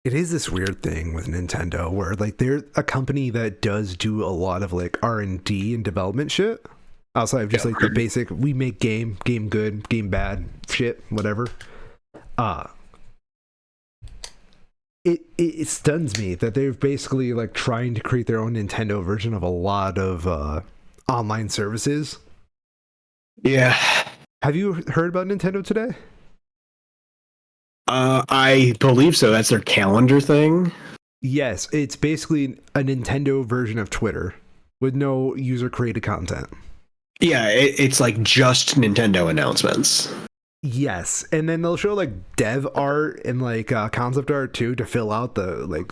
It is this weird thing with Nintendo where, like, they're a company that does do a lot of, like, R&D and development shit. Outside of just like the basic, we make game good, game bad, shit, whatever. It stuns me that they're basically like trying to create their own Nintendo version of a lot of online services. Yeah. Have you heard about Nintendo Today? I believe so. That's their calendar thing. Yes, it's basically a Nintendo version of Twitter with no user created content. Yeah, it's like just Nintendo announcements. Yes, and then they'll show like dev art and like concept art too to fill out the like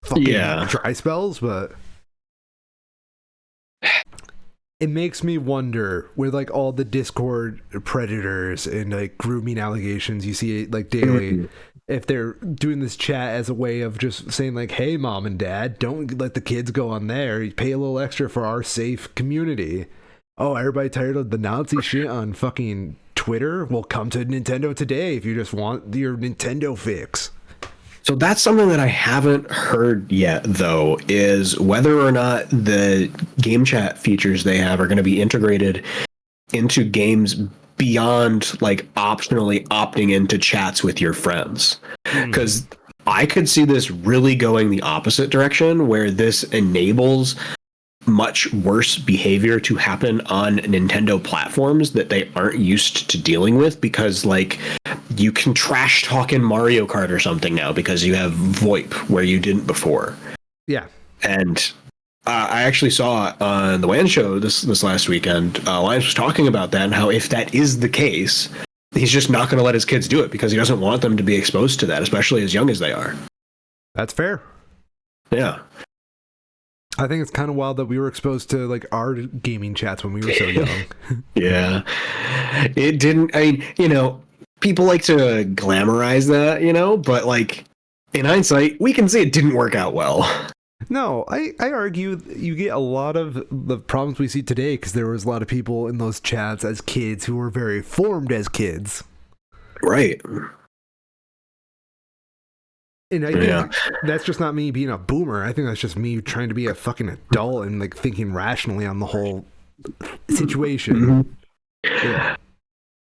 fucking dry spells, but it makes me wonder with like all the Discord predators and like grooming allegations you see like daily, if they're doing this chat as a way of just saying like, hey mom and dad, don't let the kids go on there, you pay a little extra for our safe community. Oh, everybody tired of the Nazi shit on fucking Twitter? Well, come to Nintendo Today if you just want your Nintendo fix. So that's something that I haven't heard yet, though, is whether or not the game chat features they have are going to be integrated into games beyond, like, optionally opting into chats with your friends. Because I could see this really going the opposite direction, where this enables much worse behavior to happen on Nintendo platforms that they aren't used to dealing with, because like you can trash talk in Mario Kart or something now because you have VoIP where you didn't before. Yeah. And I actually saw on the WAN show this last weekend, Lions was talking about that and how if that is the case, he's just not going to let his kids do it because he doesn't want them to be exposed to that, especially as young as they are. That's fair. Yeah. I think it's kind of wild that we were exposed to like our gaming chats when we were so young. Yeah. It didn't, I mean, people like to glamorize that, but like in hindsight, we can say it didn't work out well. No, I argue you get a lot of the problems we see today because there was a lot of people in those chats as kids who were very formed as kids. Right. And I think that's just not me being a boomer. I think that's just me trying to be a fucking adult and like thinking rationally on the whole situation. Yeah.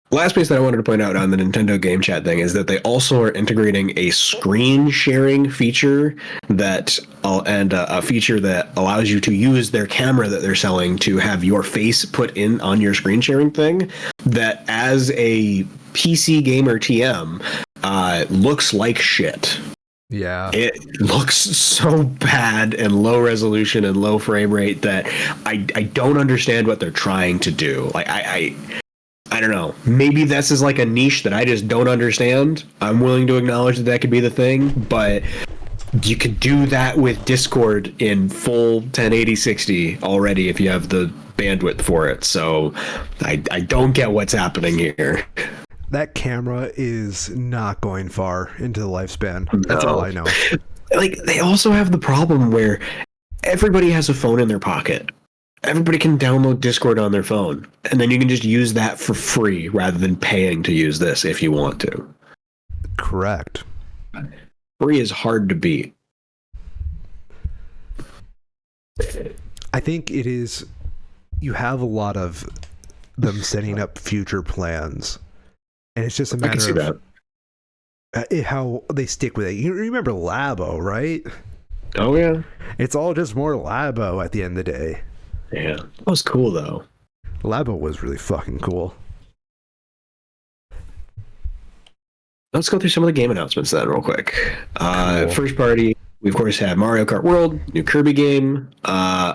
Last piece that I wanted to point out on the Nintendo Game Chat thing is that they also are integrating a screen sharing feature and a feature that allows you to use their camera that they're selling to have your face put in on your screen sharing thing. That as a PC gamer TM looks like shit. Yeah. It looks so bad and low resolution and low frame rate that I don't understand what they're trying to do. Like I don't know. Maybe this is like a niche that I just don't understand. I'm willing to acknowledge that that could be the thing, but you could do that with Discord in full 1080 60 already if you have the bandwidth for it. So I don't get what's happening here. That camera is not going far into the lifespan. That's No. all I know. Like, they also have the problem where everybody has a phone in their pocket. Everybody can download Discord on their phone, and then you can just use that for free rather than paying to use this if you want to. Correct. Free is hard to beat. I think it is. You have a lot of them setting up future plans, and it's just a I can see matter that. of how they stick with it. You remember Labo, right? Oh, yeah. It's all just more Labo at the end of the day. Yeah. That was cool, though. Labo was really fucking cool. Let's go through some of the game announcements then, real quick. Cool. First party, we of course have Mario Kart World, new Kirby game,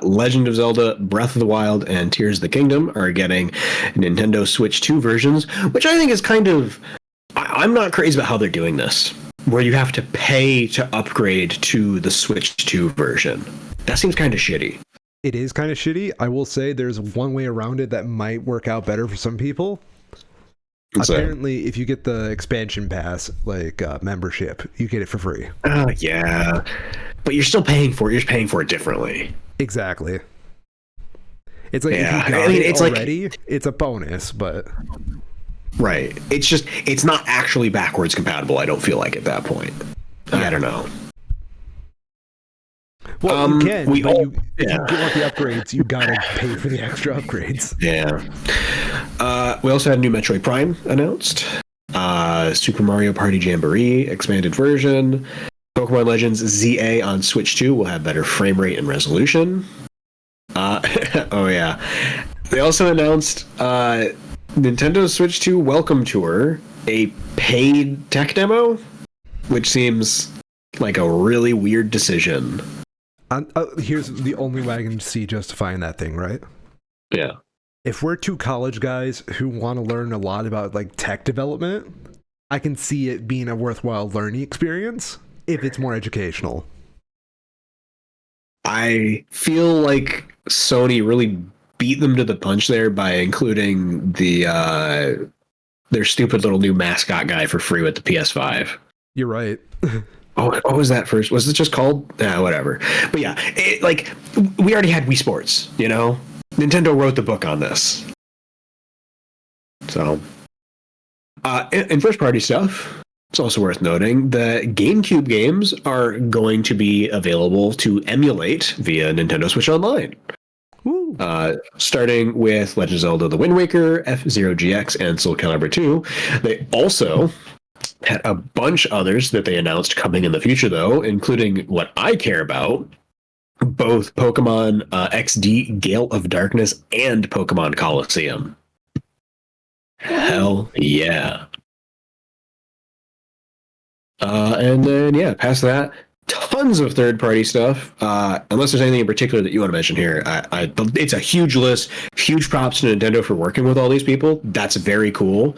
Legend of Zelda, Breath of the Wild, and Tears of the Kingdom are getting Nintendo Switch 2 versions, which I think is kind of... I'm not crazy about how they're doing this, where you have to pay to upgrade to the Switch 2 version. That seems kind of shitty. It is kind of shitty. I will say there's one way around it that might work out better for some people. Apparently, if you get the expansion pass, like membership, you get it for free. Oh, yeah. But you're still paying for it. You're just paying for it differently. Exactly. It's like, Yeah, if you got I mean, it it's already, like... it's a bonus, but... Right. It's just, it's not actually backwards compatible, I don't feel like, at that point. I don't know. Well, you can, if you want the upgrades, you gotta pay for the extra upgrades. Yeah. We also had a new Metroid Prime announced. Super Mario Party Jamboree expanded version. Pokemon Legends ZA on Switch 2 will have better frame rate and resolution. Oh yeah. They also announced Nintendo Switch 2 Welcome Tour, a paid tech demo, which seems like a really weird decision. Here's the only way I can see justifying that thing, right? Yeah. If we're two college guys who want to learn a lot about like tech development, I can see it being a worthwhile learning experience if it's more educational. I feel like Sony really beat them to the punch there by including their stupid little new mascot guy for free with the PS5. You're right. Oh, what was that first? Was it just called? Whatever. But yeah, we already had Wii Sports, you know? Nintendo wrote the book on this. So, in first party stuff, it's also worth noting that GameCube games are going to be available to emulate via Nintendo Switch Online. Woo. Starting with Legend of Zelda The Wind Waker, F-Zero GX, and Soul Calibur 2. They also had a bunch others that they announced coming in the future, though, including what I care about, both Pokemon XD Gale of Darkness and Pokemon Coliseum. Hell yeah. And then, yeah, past that, tons of third-party stuff. Unless there's anything in particular that you want to mention here, it's a huge list. Huge props to Nintendo for working with all these people. That's very cool.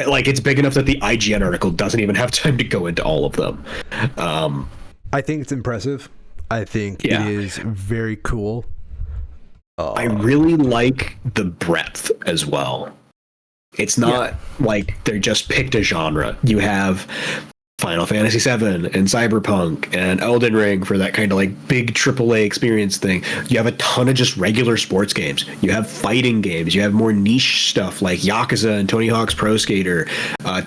Like, it's big enough that the IGN article doesn't even have time to go into all of them. I think it's impressive. I think it is very cool. I really like the breadth as well. It's not like they just picked a genre. You have Final Fantasy VII and Cyberpunk and Elden Ring for that kind of like big AAA experience thing. You have a ton of just regular sports games. You have fighting games. You have more niche stuff like Yakuza and Tony Hawk's Pro Skater.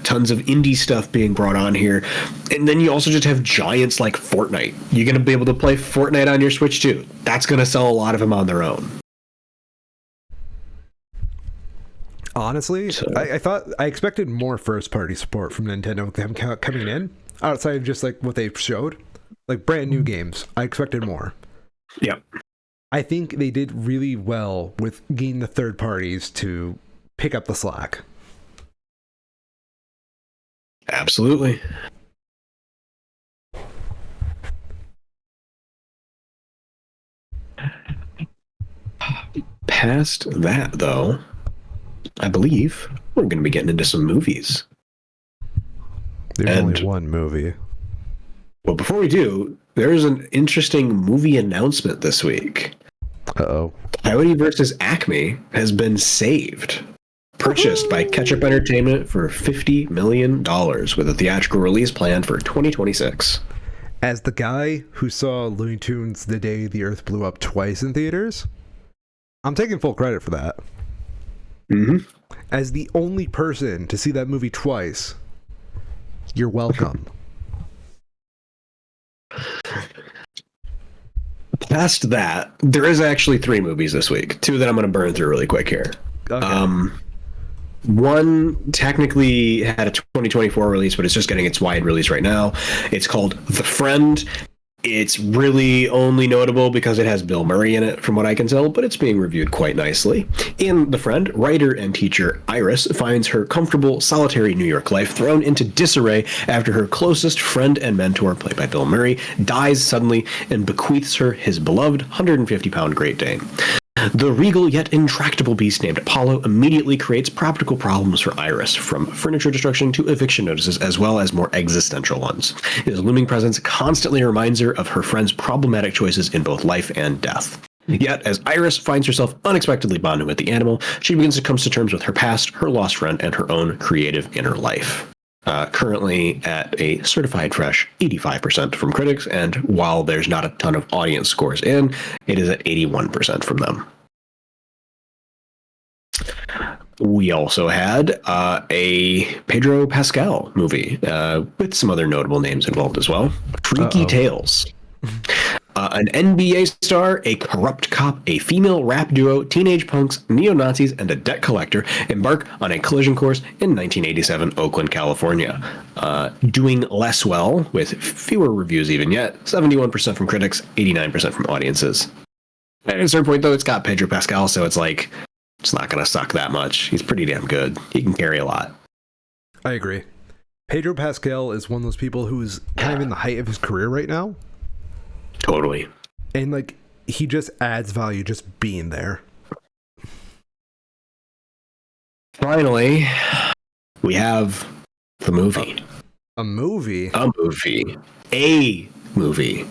Tons of indie stuff being brought on here. And then you also just have giants like Fortnite. You're going to be able to play Fortnite on your Switch too. That's going to sell a lot of them on their own. Honestly, I expected more first-party support from Nintendo with them coming in, outside of just like what they showed, like brand new games. I expected more. Yep. I think they did really well with getting the third parties to pick up the slack. Absolutely. Past that, though, I believe we're going to be getting into some movies. There's only one movie. Well, before we do, there's an interesting movie announcement this week. Uh-oh. Coyote vs. Acme has been saved. Purchased by Ketchup Entertainment for $50 million with a theatrical release planned for 2026. As the guy who saw Looney Tunes The Day the Earth Blew Up twice in theaters, I'm taking full credit for that. Mm-hmm. As the only person to see that movie twice, you're welcome. Past that, there is actually 3 movies this week. 2 that I'm going to burn through really quick here. Okay. One technically had a 2024 release, but it's just getting its wide release right now. It's called The Friend. It's really only notable because it has Bill Murray in it, from what I can tell, but it's being reviewed quite nicely. In The Friend, writer and teacher Iris finds her comfortable, solitary New York life thrown into disarray after her closest friend and mentor, played by Bill Murray, dies suddenly and bequeaths her his beloved 150-pound Great Dane. The regal yet intractable beast named Apollo immediately creates practical problems for Iris, from furniture destruction to eviction notices, as well as more existential ones. His looming presence constantly reminds her of her friend's problematic choices in both life and death. Yet, as Iris finds herself unexpectedly bonded with the animal, she begins to come to terms with her past, her lost friend, and her own creative inner life. Currently at a certified fresh 85% from critics, and while there's not a ton of audience scores in, it is at 81% from them. We also had a Pedro Pascal movie with some other notable names involved as well. Freaky Tales. An NBA star, a corrupt cop, a female rap duo, teenage punks, neo-Nazis, and a debt collector embark on a collision course in 1987 Oakland, California. Doing less well, with fewer reviews even yet, 71% from critics, 89% from audiences. At a certain point, though, it's got Pedro Pascal, so it's like, it's not going to suck that much. He's pretty damn good. He can carry a lot. I agree. Pedro Pascal is one of those people who's kind of in the height of his career right now. Totally. And, like, he just adds value just being there. Finally, we have the movie. A movie? A movie. A movie.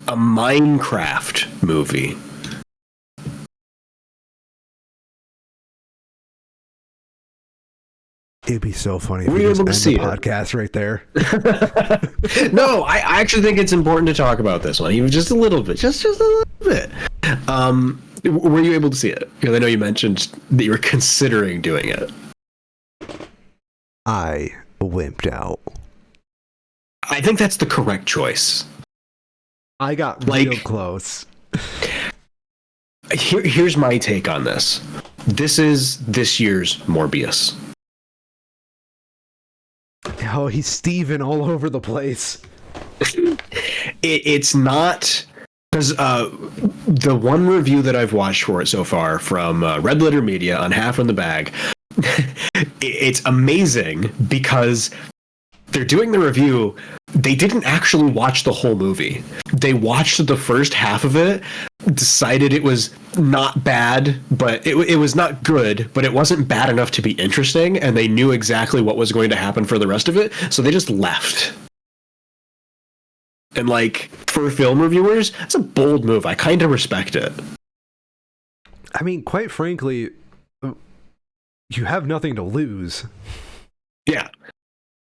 A Minecraft movie. It'd be so funny if Were we you just able end to see the it? podcast right there. No, I actually think it's important to talk about this one, even just a little bit. Just a little bit. Were you able to see it? Because I know you mentioned that you were considering doing it. I wimped out. I think that's the correct choice. I got real close. Here's my take on this. This is this year's Morbius. Oh, he's Steven all over the place. It's not, because the one review that I've watched for it so far from Red Letter Media on Half in the Bag, it's amazing because they're doing the review. They didn't actually watch the whole movie. They watched the first half of it, decided it was not bad, but it was not good, but it wasn't bad enough to be interesting, and they knew exactly what was going to happen for the rest of it, so they just left. And, like, for film reviewers, it's a bold move. I kind of respect it. I mean, quite frankly, you have nothing to lose. Yeah.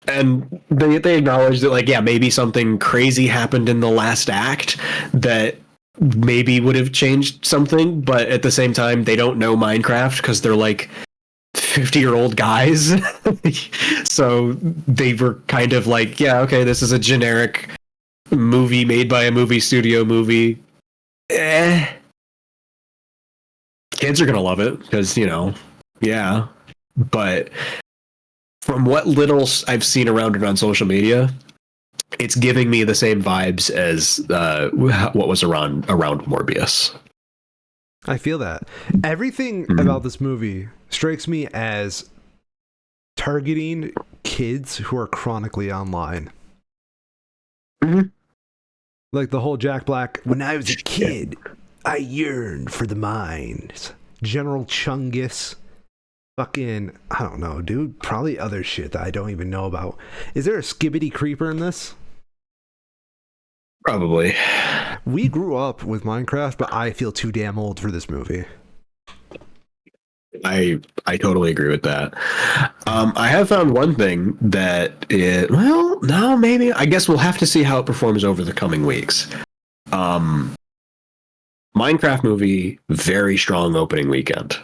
And they acknowledge that, like, yeah, maybe something crazy happened in the last act that maybe would have changed something, but at the same time, they don't know Minecraft because they're, like, 50-year-old guys. So they were kind of like, yeah, okay, this is a generic movie made by a movie studio movie. Kids are gonna love it because, you know, yeah. But from what little I've seen around it on social media, it's giving me the same vibes as what was around Morbius. I feel that. Everything about this movie strikes me as targeting kids who are chronically online. Mm-hmm. Like the whole Jack Black, when I was a kid, I yearn for the mines. General Chungus. Fucking, I don't know, dude. Probably other shit that I don't even know about. Is there a skibbity creeper in this? Probably. We grew up with Minecraft, but I feel too damn old for this movie. I totally agree with that. I have found one thing that well, no, maybe. I guess we'll have to see how it performs over the coming weeks. Minecraft movie, very strong opening weekend.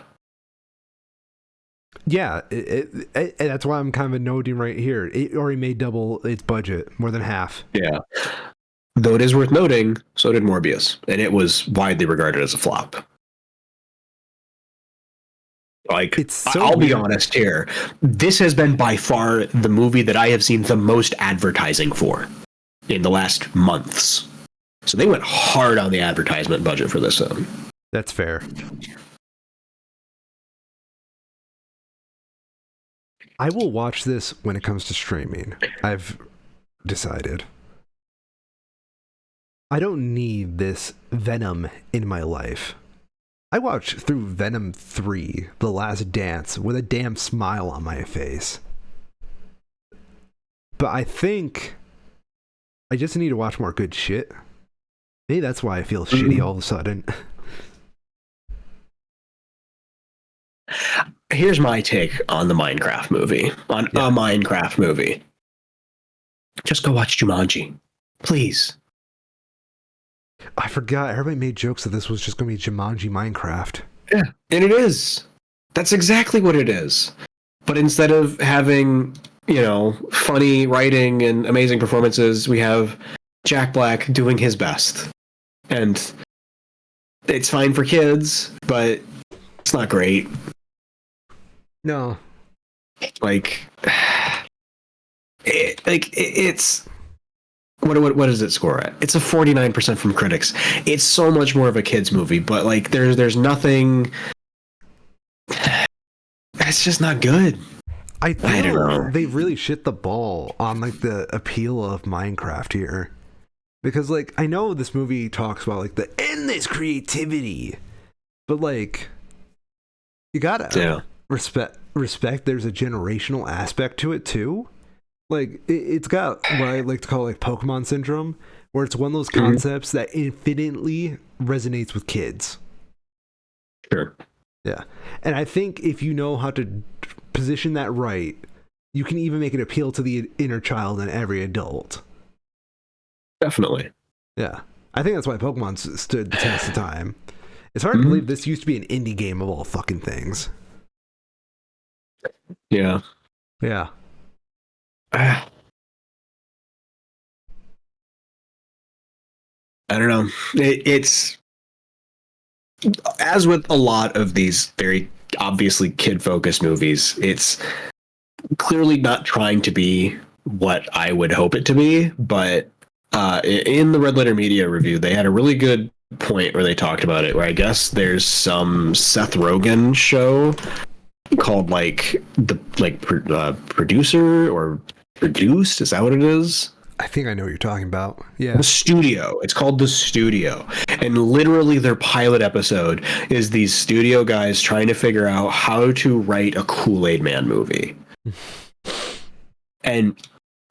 Yeah, that's why I'm kind of noting right here. It already made double its budget, more than half. Yeah. Though it is worth noting, so did Morbius, and it was widely regarded as a flop. Like, It's so I'll be weird. honest here. This has been by far the movie that I have seen the most advertising for in the last months. So they went hard on the advertisement budget for this film. That's fair. I will watch this when it comes to streaming. I've decided. I don't need this Venom in my life. I watched through Venom 3, The Last Dance, with a damn smile on my face. But I think I just need to watch more good shit. Maybe that's why I feel shitty all of a sudden. Here's my take on the Minecraft movie. A Minecraft movie. Just go watch Jumanji. Please. I forgot. Everybody made jokes that this was just going to be Jumanji Minecraft. Yeah, and it is. That's exactly what it is. But instead of having, funny writing and amazing performances, we have Jack Black doing his best. And it's fine for kids, but it's not great. No. It's what does it score at? It's a 49% from critics. It's so much more of a kids movie, but there's nothing. It's just not good. I don't know. They really shit the ball on the appeal of Minecraft here, because I know this movie talks about the endless creativity, but you gotta respect. There's a generational aspect to it too. It's got what I like to call Pokemon syndrome, where it's one of those concepts that infinitely resonates with kids. Sure. Yeah. And I think if you know how to position that right, you can even make it appeal to the inner child in every adult. Definitely. Yeah. I think that's why Pokemon stood the test of time. It's hard to believe this used to be an indie game of all fucking things. Yeah. Yeah. I don't know. It's as with a lot of these very obviously kid-focused movies, it's clearly not trying to be what I would hope it to be. But in the Red Letter Media review, they had a really good point where they talked about it, where I guess there's some Seth Rogen show called producer or produced, is that what it is? I think I know what you're talking about. Yeah. The Studio. It's called The Studio. And literally their pilot episode is these studio guys trying to figure out how to write a Kool-Aid Man movie. And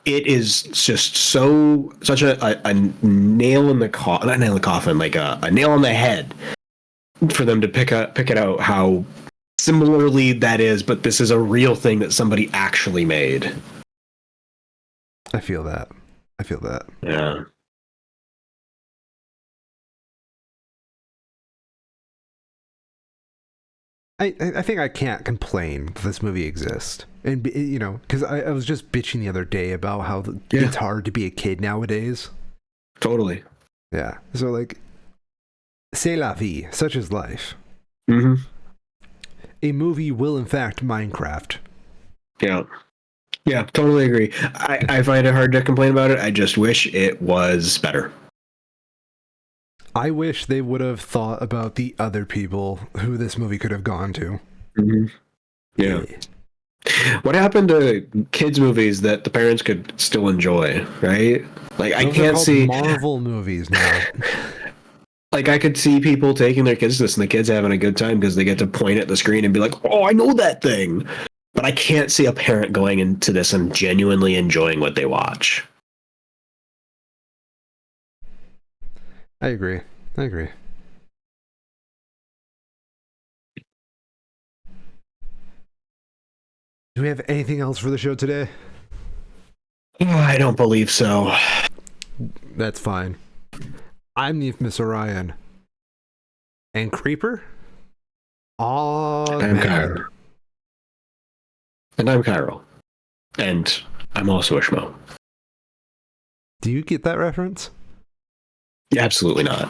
it is just such a nail in the coffin, not nail in the coffin, a nail on the head for them to pick it out how similarly that is, but this is a real thing that somebody actually made. I feel that. Yeah. I think I can't complain that this movie exists. And, because I was just bitching the other day about how it's hard to be a kid nowadays. Totally. Yeah. So, c'est la vie, such is life. Mm-hmm. A movie will, in fact, Minecraft. Yeah. Yeah, totally agree. I find it hard to complain about it. I just wish it was better. I wish they would have thought about the other people who this movie could have gone to. Mm-hmm. Yeah. What happened to kids' movies that the parents could still enjoy, right? I can't see Marvel movies now. Like, I could see people taking their kids to this and the kids having a good time because they get to point at the screen and be like, oh, I know that thing. But I can't see a parent going into this and genuinely enjoying what they watch. I agree. Do we have anything else for the show today? I don't believe so. That's fine. I'm the Miss Orion. And Creeper? Oh, I'm man. Cairo. And I'm Cairo. And I'm also a Schmo. Do you get that reference? Absolutely not.